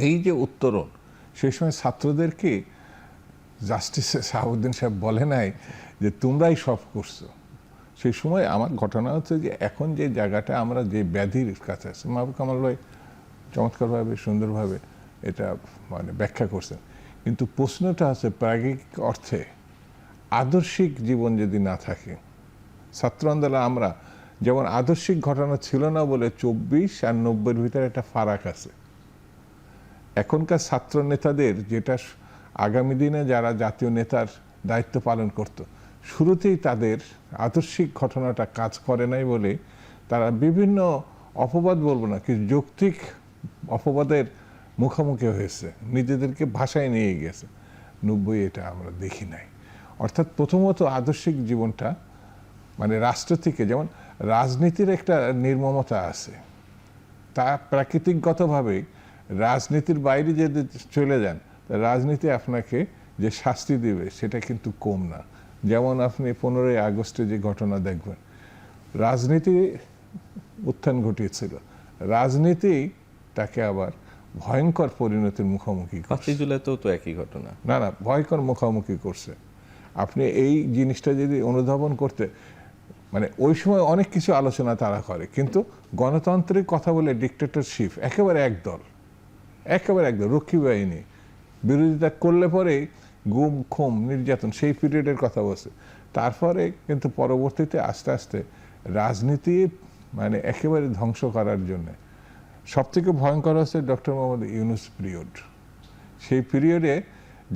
এই যে উত্তরণ, সেই সময় ছাত্রদেরকে জাস্টিস শাহাবুদ্দিন সাহেব বলে নাই যে তোমরাই সব করছো। সেই সময় আমার ঘটনা হচ্ছে যে এখন যে জায়গাটা আমরা যে ব্যাধির কাছে আছি, মাহবুব কামাল ভাই চমৎকারভাবে সুন্দরভাবে এটা মানে ব্যাখ্যা করছেন, কিন্তু প্রশ্নটা আছে প্রায়োগিক অর্থে আদর্শিক জীবন যদি না থাকে, ছাত্র আন্দোলনে আমরা যেমন আদর্শিক ঘটনা ছিল না বলে 24 আর 90-এর ভিতরে একটা ফারাক আছে। এখনকার ছাত্র নেতাদের, যেটা আগামী দিনে যারা জাতীয় নেতার দায়িত্ব পালন করত, শুরুতেই তাদের আদর্শিক ঘটনাটা কাজ করে নাই বলে তারা বিভিন্ন অপবাদ বলবো না, কিন্তু যৌক্তিক অপবাদের মুখোমুখি হয়েছে, নিজেদেরকে ভাষায় নিয়ে গেছে। 90 এটা আমরা দেখি নাই। অর্থাৎ প্রথমত আদর্শিক জীবনটা মানে রাষ্ট্র থেকে, যেমন রাজনীতির একটা নির্মমতা আছে, তা প্রাকৃতিকগতভাবে রাজনীতির বাইরে যদি চলে যান, রাজনীতি আপনাকে যে শাস্তি দেবে সেটা কিন্তু কম না। যেমন আপনি 15ই আগস্টে যে ঘটনা দেখবেন, রাজনীতি উত্থান ঘটিয়েছিল, রাজনীতি তাকে আবার ভয়ঙ্কর পরিণতির মুখোমুখি করছে। 5ই জুলাই তো একই ঘটনা, না না, ভয়ঙ্কর মুখোমুখি করছে। আপনি এই জিনিসটা যদি অনুধাবন করতে, মানে ওই সময় অনেক কিছু আলোচনা তারা করে, কিন্তু গণতন্ত্রের কথা বলে ডিক্টেটরশিপ একেবারে একদল, রক্ষী বাহিনী বিরোধিতা করলে পরে গুম খুম নির্যাতন, সেই পিরিয়ডের কথা বলছে। তারপরে কিন্তু পরবর্তীতে আস্তে আস্তে রাজনীতি মানে একেবারে ধ্বংস করার জন্য সবথেকে ভয়ঙ্কর হচ্ছে ডক্টর মোহাম্মদ ইউনূস পিরিয়ড। সেই পিরিয়ডে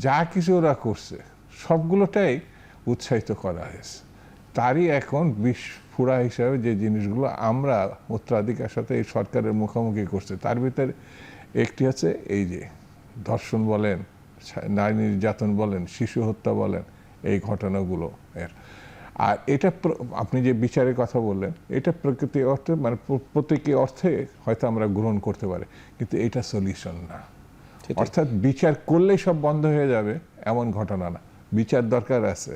যা কিছু ওরা করছে সবগুলোটাই উৎসাহিত করা হয়েছে। তারই এখন বিস্ফোরা হিসাবে যে জিনিসগুলো আমরা উত্তরাধিকার সাথে এই সরকারের মুখোমুখি করছে, তার ভিতরে একটি আছে এই যে ধর্ষণ বলেন, নারী নির্যাতন বলেন, শিশু হত্যা বলেন, এই ঘটনাগুলো এর। আর এটা আপনি যে বিচারের কথা বললেন, এটা প্রকৃতি অর্থে মানে প্রত্যেক অর্থে হয়তো আমরা গ্রহণ করতে পারি, কিন্তু এটা সলিউশন না। অর্থাৎ বিচার করলেই সব বন্ধ হয়ে যাবে এমন ঘটনা না, বিচার দরকার আছে,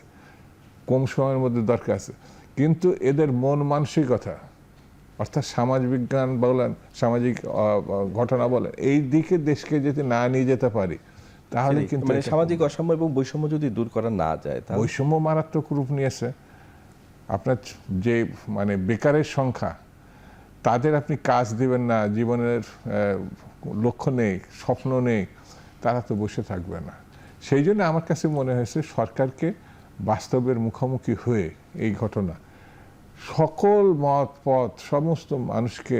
কম সময়ের মধ্যে দরকার আছে, কিন্তু এদের মন মানসিকতা অর্থাৎ সমাজ বিজ্ঞান বলেন, সামাজিক ঘটনা বলেন, এই দিকে দেশকে যদি না নিয়ে যেতে পারি তাহলে কিন্তু মানে সামাজিক অসাম্য এবং বৈষম্য যদি দূর করা না যায়, তাহলে বৈষম্য মারাত্মক রূপ নিয়েছে। আপনার যে মানে বেকারের সংখ্যা, তাদের আপনি কাজ দিবেন না, জীবনের লক্ষ্য নেই, স্বপ্ন নেই, তারা তো বসে থাকবে না। সেই জন্য আমার কাছে মনে হয়েছে সরকারকে বাস্তবের মুখোমুখি হয়ে এই ঘটনা সকল মত পথ সমস্ত মানুষকে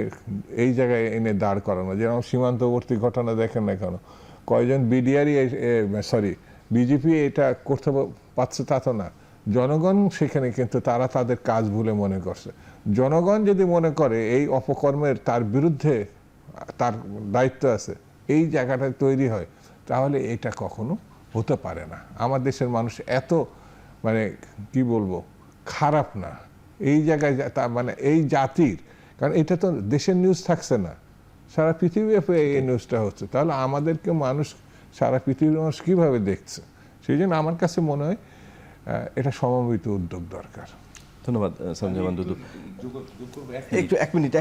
এই জায়গায় এনে দাঁড় করানো। যেমন সীমান্তবর্তী ঘটনা দেখেন না কেন, কয়জন বিজেপি এটা করতে পারছে তা তো না, জনগণ সেখানে কিন্তু তারা তাদের কাজ ভুলে মনে করছে। জনগণ যদি মনে করে এই অপকর্মের তার বিরুদ্ধে তার দায়িত্ব আছে, এই জায়গাটা তৈরি হয়, তাহলে এটা কখনো হতে পারে না। আমার দেশের মানুষ এত মানে কি বলবো খারাপ না এই জায়গায় মানে এই জাতির, কারণ এটা তো দেশের নিউজ থাকছে না, সারা পৃথিবীব্যাপী এই নিউজটা হচ্ছে, তাহলে আমাদেরকে মানুষ সারা পৃথিবীর মানুষ কীভাবে দেখছে। সেই জন্য আমার কাছে মনে হয় এটা সমন্বিত উদ্যোগ দরকার। ধন্যবাদ সঞ্জয় দুদু। একটু এক মিনিট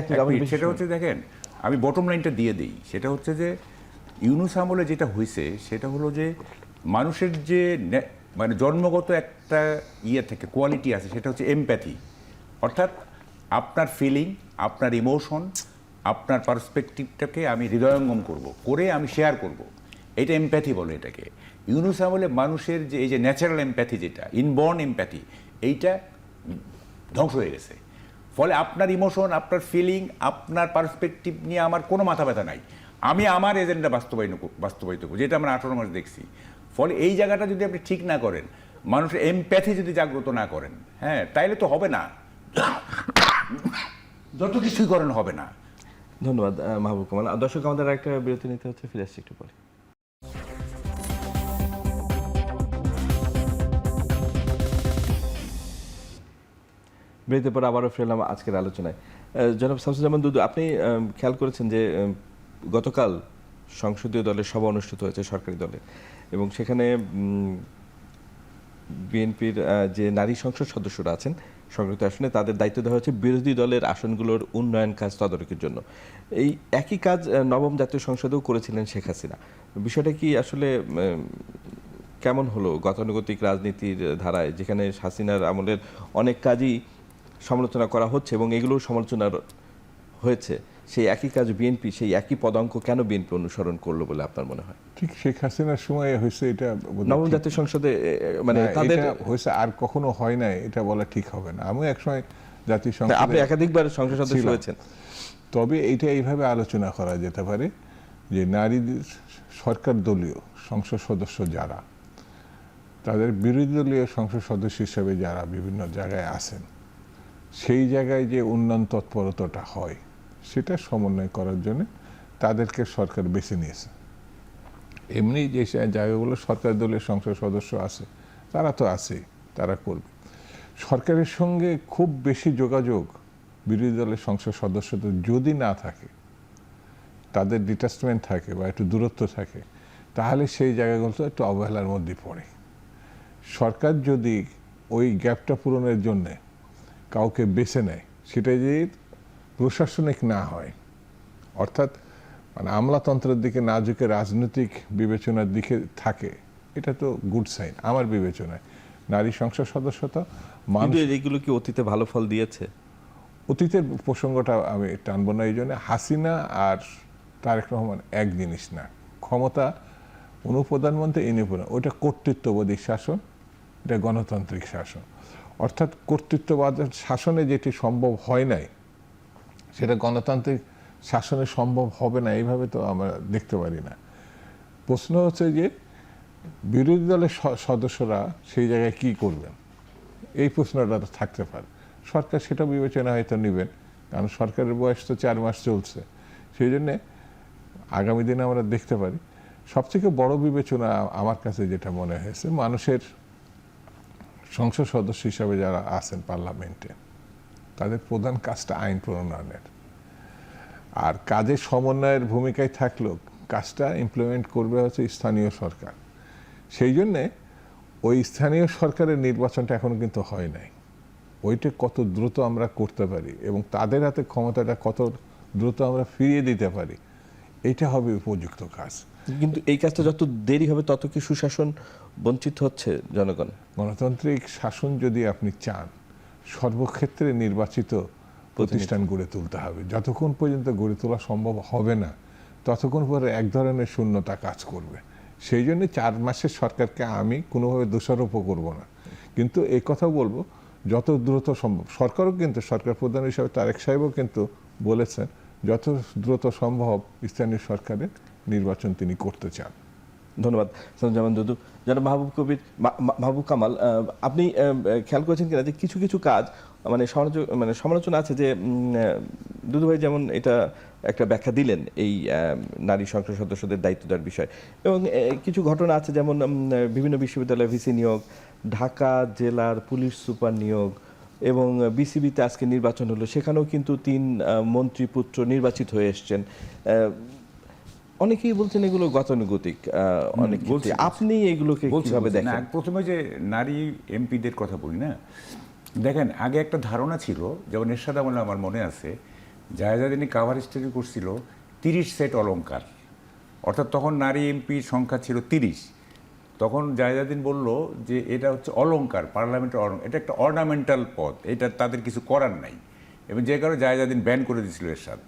সেটা হচ্ছে দেখেন, আমি বটম লাইনটা দিয়ে দিই। সেটা হচ্ছে যে ইউনূস আমলে যেটা হয়েছে সেটা হলো যে মানুষের যে মানে জন্মগত একটা থেকে কোয়ালিটি আছে, সেটা হচ্ছে এমপ্যাথি। অর্থাৎ আপনার ফিলিং, আপনার ইমোশন, আপনার পার্সপেক্টিভটাকে আমি হৃদয়ঙ্গম করে আমি শেয়ার করব, এটা এমপ্যাথি বলে এটাকে। ইউনূস আমলে মানুষের যে এই যে ন্যাচারাল এমপ্যাথি, যেটা ইনবর্ন এমপ্যাথি, এইটা ধ্বংস হয়ে গেছে। ফলে আপনার ইমোশন, আপনার ফিলিং, আপনার পার্সপেক্টিভ নিয়ে আমার কোনো মাথা ব্যথা নাই, আমি আমার এজেন্ডা বাস্তবায়িত করব, যেটা আমরা 18 মাস দেখছি। ফলে এই জায়গাটা যদি আপনি ঠিক না করেন, মানুষের এমপ্যাথি যদি জাগ্রত না করেন, হ্যাঁ, তাইলে তো হবে না, যত কিছুই করেন হবে না। ধন্যবাদ মাহবুব কামাল। দর্শক, আমাদের একটা বিরতি নিতে হচ্ছে, ফিরে আসছি একটু পরে। বিরতির পর আবারও ফিরলাম আজকের আলোচনায়। জনাব শামসুজ্জামান দুদু, আপনি খেয়াল করেছেন যে গতকাল সংসদীয় দলের সভা অনুষ্ঠিত হয়েছে সরকারি দলে, এবং সেখানে বিএনপির যে নারী সংসদ সদস্যরা আছেন সংরক্ষিত আসনে, তাদের দায়িত্ব দেওয়া হয়েছে বিরোধী দলের আসনগুলোর উন্নয়ন কাজ তদারকির জন্য। এই একই কাজ নবম জাতীয় সংসদেও করেছিলেন শেখ হাসিনা। বিষয়টা কি আসলে কেমন হলো গতানুগতিক রাজনীতির ধারায়, যেখানে হাসিনার আমলের অনেক কাজই সমালোচনা করা হচ্ছে এবং এগুলোও সমালোচনার হয়েছে, সেই একই কাজ বিএনপি, সেই একই পদাঙ্ক কেন বিএনপি অনুসরণ করলো বলে আপনার মনে হয়? ঠিক শেখ হাসিনার সময় হয়েছে এটা, নবম জাতীয় সংসদে মানে তাদের হয়েছে, আর কখনো হয় না এটা বলা ঠিক হবে না। আমি একসময় জাতীয় সংসদে, আপনি একাধিকবার সংসদ সদস্য হয়েছেন, তবে এইটা এইভাবে আলোচনা করা যেতে পারে যে নারীদের সরকার দলীয় সংসদ সদস্য যারা, তাদের বিরোধী দলীয় সংসদ সদস্য হিসেবে যারা বিভিন্ন জায়গায় আছেন, সেই জায়গায় যে উন্নয়ন তৎপরতাটা হয় সেটা সমন্বয় করার জন্য তাদেরকে সরকার বেছে নিয়েছে। এমনি যে জায়গাগুলো সরকার দলের সংসদ সদস্য আছে তারা তো আছেই, তারা করবে। সরকারের সঙ্গে খুব বেশি যোগাযোগ বিরোধী দলের সংসদ সদস্যদের যদি না থাকে, তাদের ডিটাচমেন্ট থাকে বা একটু দূরত্ব থাকে, তাহলে সেই জায়গাগুলো একটু অবহেলার মধ্যে পড়ে। সরকার যদি ওই গ্যাপটা পূরণের জন্যে কাউকে বেছে নেয়, সেটা যদি প্রশাসনিক না হয়, অর্থাৎ মানে আমলাতন্ত্রের দিকে না ঝুঁকে রাজনৈতিক বিবেচনার দিকে থাকে, এটা তো গুড সাইন আমার বিবেচনায়। নারী সংসদ সদস্যতা এগুলো কি অতীতে ভালো ফল দিয়েছে? অতীতের প্রসঙ্গটা আমি টানব না, এই জন্য হাসিনা আর তারেক রহমান এক জিনিস না। ক্ষমতা অনুপ্রধানমন্ত্রী প্রধান, ওইটা কর্তৃত্ববাদী শাসন, এটা গণতান্ত্রিক শাসন। অর্থাৎ কর্তৃত্ববাদ শাসনে যেটি সম্ভব হয় নাই, সেটা গণতান্ত্রিক শাসনে সম্ভব হবে না, এইভাবে তো আমরা দেখতে পারি না। প্রশ্ন হচ্ছে যে বিরোধী দলের সদস্যরা সেই জায়গায় কি করবেন, এই প্রশ্নটা থাকতে পারে। সরকার সেটা বিবেচনা হয়তো নেবেন, কারণ সরকারের বয়স তো 4 মাস চলছে। সেই জন্যে আগামী দিনে আমরা দেখতে পারি। সবথেকে বড় বিবেচনা আমার কাছে যেটা মনে হয়েছে, মানুষের সংসদ সদস্য হিসাবে যারা আছেন পার্লামেন্টে, তাদের প্রধান কাজটা আইন প্রণয়নের, আর কাজের সমন্বয়ের ভূমিকায় থাকলেও কাজটা ইমপ্লিমেন্ট করবে হচ্ছে স্থানীয় সরকার। সেই জন্যে ওই স্থানীয় সরকারের নির্বাচনটা এখনো কিন্তু হয় নাই। ওইটা কত দ্রুত আমরা করতে পারি এবং তাদের হাতে ক্ষমতাটা কত দ্রুত আমরা ফিরিয়ে দিতে পারি, এটা হবে উপযুক্ত কাজ। কিন্তু এই কাজটা যত দেরি হবে তত কি সুশাসন বঞ্চিত হচ্ছে জনগণ? গণতান্ত্রিক শাসন যদি আপনি চান, সর্বক্ষেত্রে নির্বাচিত প্রতিষ্ঠান গড়ে তুলতে হবে। যতক্ষণ পর্যন্ত গড়ে তোলা সম্ভব হবে না, ততক্ষণ পরে এক ধরনের শূন্যতা কাজ করবে। সেই জন্য 4 মাসের সরকারকে আমি কোনোভাবে দোষারোপ করব না, কিন্তু এই কথা বলবো যত দ্রুত সম্ভব। সরকারও কিন্তু, সরকার প্রধান হিসাবে তারেক সাহেবও কিন্তু বলেছেন যত দ্রুত সম্ভব স্থানীয় সরকারের নির্বাচন তিনি করতে চান। ধন্যবাদ সঞ্জয় দুদু। যারা মাহবুব কামাল, আপনি খেয়াল করেছেন কিনা যে কিছু কিছু কাজ সমালোচনা আছে যে দুদু ভাই যেমন এটা একটা ব্যাখ্যা দিলেন এই নারী সংসদ সদস্যদের দায়িত্ব দেওয়ার বিষয়, এবং কিছু ঘটনা আছে যেমন বিভিন্ন বিশ্ববিদ্যালয়ে ভিসি নিয়োগ, ঢাকা জেলার পুলিশ সুপার নিয়োগ, এবং বিসিবিতে আজকে নির্বাচন হলো, সেখানেও কিন্তু 3 মন্ত্রীপুত্র নির্বাচিত হয়ে এসছেন। অনেকেই বলছেন এগুলো গতানুগতিক, অনেক বলছি। আপনি এগুলোকে কিভাবে দেখেন? না, প্রথমে যে নারী এমপিদের কথা বলি না, দেখেন আগে একটা ধারণা ছিল, যেমন এরশাদ আমলে আমার মনে আছে জাহেজাদিনী কাভার স্টোরি করছিল 30 সেট অলংকার, অর্থাৎ তখন নারী এমপির সংখ্যা ছিল 30। তখন জাহেজাদিন বলল যে এটা হচ্ছে অলংকার, পার্লামেন্টের এটা একটা অর্নামেন্টাল পদ, এটা তাদের কিছু করার নাই, এবং যে কারণে জাহেজাদিন ব্যান করে দিয়েছিল এরশাদ।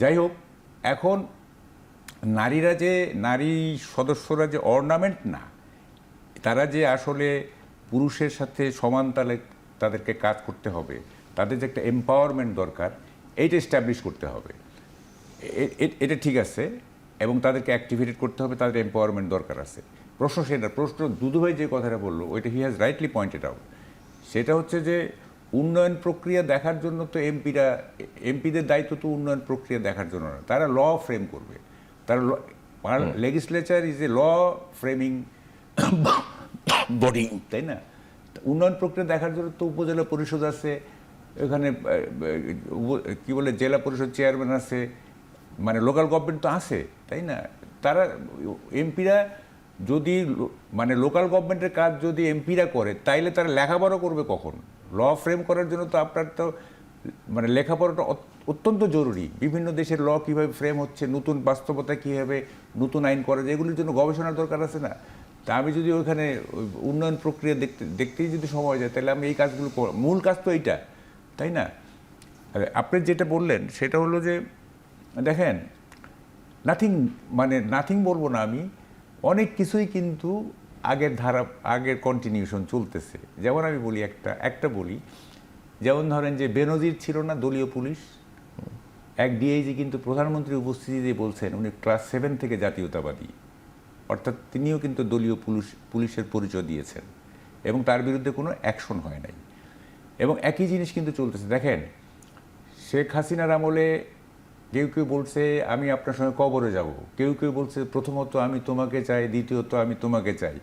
যাই হোক, এখন নারী সদস্যরা যে অর্নামেন্ট না, তারা যে আসলে পুরুষের সাথে সমান তালে তাদেরকে কাজ করতে হবে, তাদের যে একটা এম্পাওয়ারমেন্ট দরকার, এইটা এস্টাবলিশ করতে হবে। এটা ঠিক আছে, এবং তাদেরকে অ্যাক্টিভেটেড করতে হবে, তাদের এম্পাওয়ারমেন্ট দরকার আছে। প্রশ্ন দুদুভাই যে কথাটা বললো, ওইটা he has rightly pointed out. সেটা হচ্ছে যে উন্নয়ন প্রক্রিয়া দেখার জন্য তো এমপিদের দায়িত্ব তো উন্নয়ন প্রক্রিয়া দেখার জন্য না, তারা ল ফ্রেম করবে। তারা legislature is a law framing body, তাই না? উন্নয়ন প্রক্রিয়া দেখার জন্য তো উপজেলা পরিষদ আছে, এখানে কি বলে জেলা পরিষদ চেয়ারম্যান আছে, মানে লোকাল গভর্নমেন্ট তো আছে, তাই না? তারা এমপিরা যদি মানে লোকাল গভর্নমেন্টের কাজ যদি এমপিরা করে, তাইলে তারা লেখাপড়া করবে কখন? ল ফ্রেম করার জন্য তো আপনার তো মানে লেখাপড়াটা অত্যন্ত জরুরি। বিভিন্ন দেশের ল কীভাবে ফ্রেম হচ্ছে, নতুন বাস্তবতা কীভাবে নতুন আইন করা যায়, এগুলির জন্য গবেষণার দরকার আছে না? তা আমি যদি ওইখানে উন্নয়ন প্রক্রিয়া দেখতেই যদি সময় যায়, তাহলে আমি এই কাজগুলো মূল কাজ তো এইটা, তাই না? আপনি যেটা বললেন সেটা হলো যে দেখেন, নাথিং বলবো না আমি, অনেক কিছুই কিন্তু আগের কন্টিনিউশন চলতেছে। যেমন আমি বলি একটা বলি, যেমন ধরেন যে বেনজির ছিল না দলীয় পুলিশ, এক ডিআইজি কিন্তু প্রধানমন্ত্রীর উপস্থিতিতে বলছেন উনি ক্লাস 7 থেকে জাতীয়তাবাদী, অর্থাৎ তিনিও কিন্তু দলীয় পুলিশের পরিচয় দিয়েছেন, এবং তার বিরুদ্ধে কোনো অ্যাকশন হয় নাই। এবং একই জিনিস কিন্তু চলতেছে। দেখেন, শেখ হাসিনার আমলে কেউ বলছে আমি আপনার সঙ্গে কবরে যাব, কেউ বলছে প্রথমত আমি তোমাকে চাই, দ্বিতীয়ত আমি তোমাকে চাই,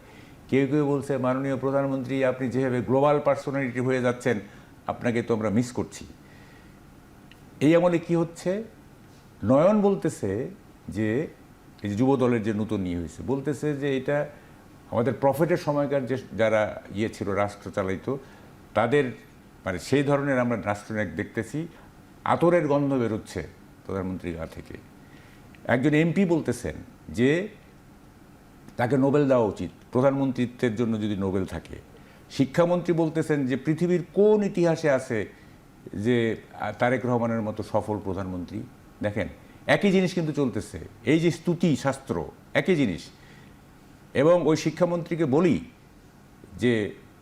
কেউ বলছে মাননীয় প্রধানমন্ত্রী আপনি যেভাবে গ্লোবাল পার্সোনালিটি হয়ে যাচ্ছেন, আপনাকে তো আমরা মিস করছি। এই আমলে কি হচ্ছে, নয়ন বলতেছে যে এই যে যুব দলের যে নতুন নিয়ে হয়েছে, বলতেছে যে এটা আমাদের প্রফেটের সময়কার যে যারা ছিল রাষ্ট্র চালিত, তাদের মানে সেই ধরনের আমরা রাষ্ট্রনায়ক দেখতেছি, আতরের গন্ধ বেরোচ্ছে প্রধানমন্ত্রীর গা থেকে। একজন এমপি বলতেছেন যে তাকে নোবেল দেওয়া উচিত, প্রধানমন্ত্রীত্বের জন্য যদি নোবেল থাকে। শিক্ষামন্ত্রী বলতেছেন যে পৃথিবীর কোন ইতিহাসে আছে যে তারেক রহমানের মতো সফল প্রধানমন্ত্রী। দেখেন, একই জিনিস কিন্তু চলতেছে, এই যে স্তুতি শাস্ত্র একই জিনিস। এবং ওই শিক্ষামন্ত্রীকে বলি যে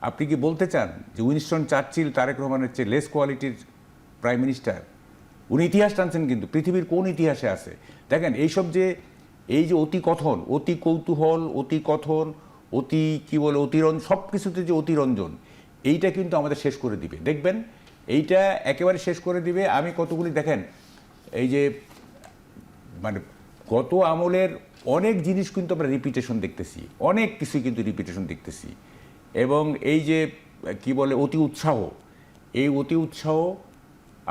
আপনি কি বলতে চান যে উইনস্টন চার্চিল তারেক রহমানের চেয়ে লেস কোয়ালিটির প্রাইম মিনিস্টার? উনি ইতিহাস টানছেন, কিন্তু পৃথিবীর কোন ইতিহাসে আছে? দেখেন, এইসব যে এই যে অতি কথন, অতি কৌতূহল, অতি কথন, অতি কি বলে অতিরঞ্জন, সব কিছুতে যে অতিরঞ্জন, এইটা কিন্তু আমাদের শেষ করে দিবে। দেখবেন এইটা একেবারে শেষ করে দিবে। আমি কতগুলি দেখেন এই যে মানে গত আমলের অনেক জিনিস কিন্তু আমরা রিপিটেশন দেখতেছি, অনেক কিছুই কিন্তু রিপিটেশন দেখতেছি। এবং এই যে কি বলে অতি উৎসাহ, এই অতি উৎসাহ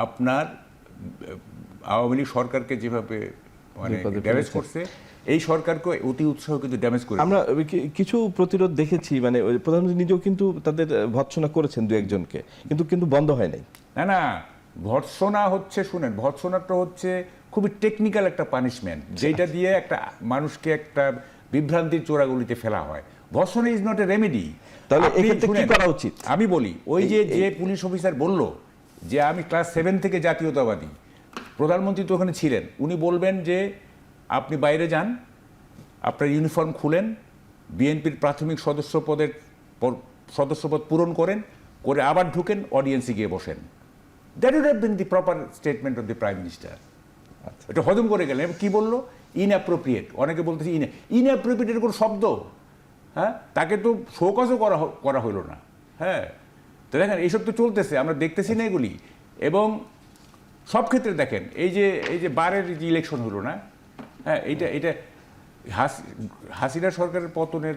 আপনার আওয়ামী লীগ সরকারকে যেভাবে মানে ড্যামেজ করছে, এই সরকারকে অতি উৎসাহ কিন্তু ড্যামেজ করে। আমরা কিছু প্রতিরোধ দেখেছি, মানে প্রধানমন্ত্রী নিজেও কিন্তু তাদের ভৎসনা করেছেন দু একজনকে, কিন্তু বন্ধ হয় নাই। না, ভর্ৎসনা হচ্ছে, শুনেন, ভর্ৎসনাটা হচ্ছে খুবই টেকনিক্যাল একটা পানিশমেন্ট, যেটা দিয়ে একটা মানুষকে একটা বিভ্রান্তির চোরাগুলিতে ফেলা হয়। ভর্ৎসনা ইজ নট এ রেমেডি। তাহলে এক্ষেত্রে কি করা উচিত? আমি বলি, ওই যে পুলিশ অফিসার বলল যে আমি ক্লাস 7 থেকে জাতীয়তাবাদী, প্রধানমন্ত্রী তো ওখানে ছিলেন, উনি বলবেন যে আপনি বাইরে যান, আপনার ইউনিফর্ম খুলেন, বিএনপির প্রাথমিক সদস্যপদ পূরণ করে আবার ঢুকেন, অডিয়েন্সে গিয়ে বসেন। That would have been the proper statement of the prime minister. এটা হজম করে গেলেন। কি বললো? ইনঅ্যাপ্রোপ্রিয়েট। অনেকে বলতেছে ইনঅ্যাপ্রোপ্রিয়েটের কোনো শব্দ, হ্যাঁ, তাকে তো শোকজও করা হইল না। হ্যাঁ, তো দেখেন এইসব তো চলতেছে, আমরা দেখতেছি না এগুলি। এবং সব ক্ষেত্রে দেখেন এই যে বারের যে ইলেকশন হলো না, হ্যাঁ, এটা হাসিনা সরকারের পতনের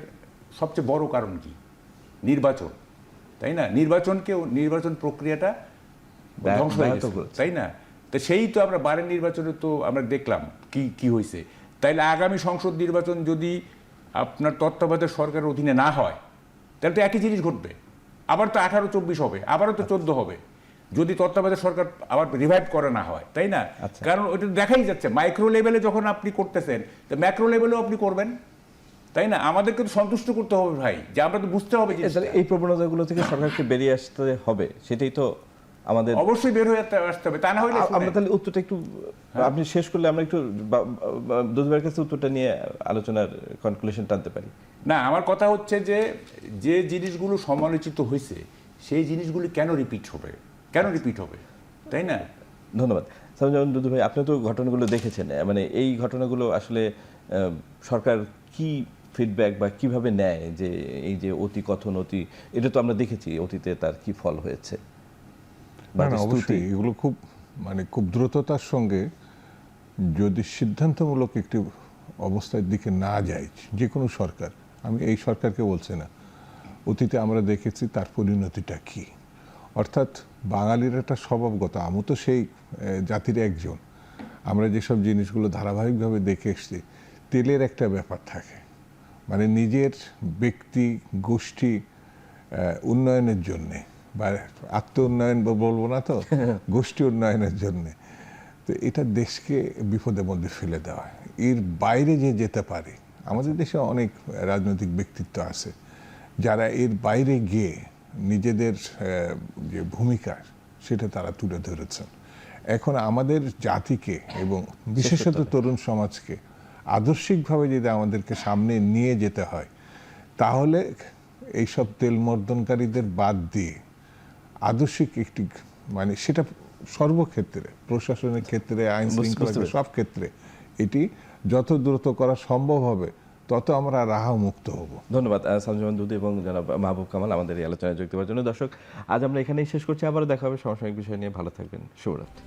সবচেয়ে বড় কারণ কি? নির্বাচন, তাই না? নির্বাচন প্রক্রিয়াটা ধ্বংস হয়ে গেছে, তাই না? তো সেই তো আমরা বারের নির্বাচনে তো আমরা দেখলাম কি হয়েছে। তাইলে আগামী সংসদ নির্বাচন যদি আপনার তত্ত্বাবধায়ক সরকারের অধীনে না হয়, তাহলে তো একই জিনিস ঘটবে। আবার তো 18-24 হবে, আবারও তো 14 হবে, যদি তত্ত্বাবধায়ক সরকার আবার রিভাইভ করা না হয়, তাই না? কারণ ওইটা দেখাই যাচ্ছে মাইক্রো লেভেলে যখন আপনি করতেছেন, তো ম্যাক্রো লেভেলেও আপনি করবেন, তাই না? আমাদেরকে তো সন্তুষ্ট করতে হবে ভাই, যে আমরা তো বুঝতে হবে যে এই প্রবণতাগুলো থেকে সরকারকে বেরিয়ে আসতে হবে, সেটাই তো আমাদের অবশ্যই বের হয়ে আসতে হবে। তা না হলে আমরা তাহলে উত্তরটা একটু আপনি শেষ করলে আমরা একটু দুধভাইয়ের কাছে উত্তরটা নিয়ে আলোচনার কনক্লুশন টানতে পারি। না, আমার কথা হচ্ছে যে জিনিসগুলো সমালোচিত হয়েছে সেই জিনিসগুলি কেন রিপিট হবে, তাই না? ধন্যবাদ। যেমন দুধু ভাই, আপনি তো ঘটনাগুলো দেখেছেন, মানে এই ঘটনাগুলো আসলে সরকার কি ফিডব্যাক বা কিভাবে নেয়, যে এই যে এটা তো আমরা দেখেছি অতীতে তার কি ফল হয়েছে। না, অবশ্যই এগুলো খুব দ্রুততার সঙ্গে যদি সিদ্ধান্তমূলক একটি অবস্থার দিকে না যায় যে কোনো সরকার, আমি এই সরকারকে বলছি না, অতীতে আমরা দেখেছি তার পরিণতিটা কি। অর্থাৎ বাঙালির একটা স্বভাবগত, আমি তো সেই জাতির একজন, আমরা যেসব জিনিসগুলো ধারাবাহিকভাবে দেখে এসছি, তেলের একটা ব্যাপার থাকে, মানে নিজের ব্যক্তি গোষ্ঠী উন্নয়নের জন্যে বা আত্ম উন্নয়ন বলবো না, তো গোষ্ঠী উন্নয়নের জন্যে, তো এটা দেশকে বিপদের মধ্যে ফেলে দেওয়া। এর বাইরে যে যেতে পারে, আমাদের দেশে অনেক রাজনৈতিক ব্যক্তিত্ব আছে যারা এর বাইরে গিয়ে নিজেদের যে ভূমিকা সেটা তারা তুলে ধরেছেন। এখন আমাদের জাতিকে এবং বিশেষত তরুণ সমাজকে আদর্শিকভাবে যদি আমাদেরকে সামনে নিয়ে যেতে হয়, তাহলে এইসব তেল মর্দনকারীদের বাদ দিয়ে আদর্শিক একটি, মানে সেটা সর্বক্ষেত্রে, প্রশাসনের ক্ষেত্রে, আইন শৃঙ্খলা, সব ক্ষেত্রে এটি যত দ্রুত করা সম্ভব হবে তত আমরা রাহা মুক্ত হব। ধন্যবাদ সামজুমান দুধু এবং জনাব মাহবুব কামাল আমাদের এই আলোচনায় যোগ দেওয়ার জন্য। দর্শক, আজ আমরা এখানেই শেষ করছি, আবারও দেখা হবে সমসাময়িক বিষয় নিয়ে। ভালো থাকবেন, শুভরাত্রি।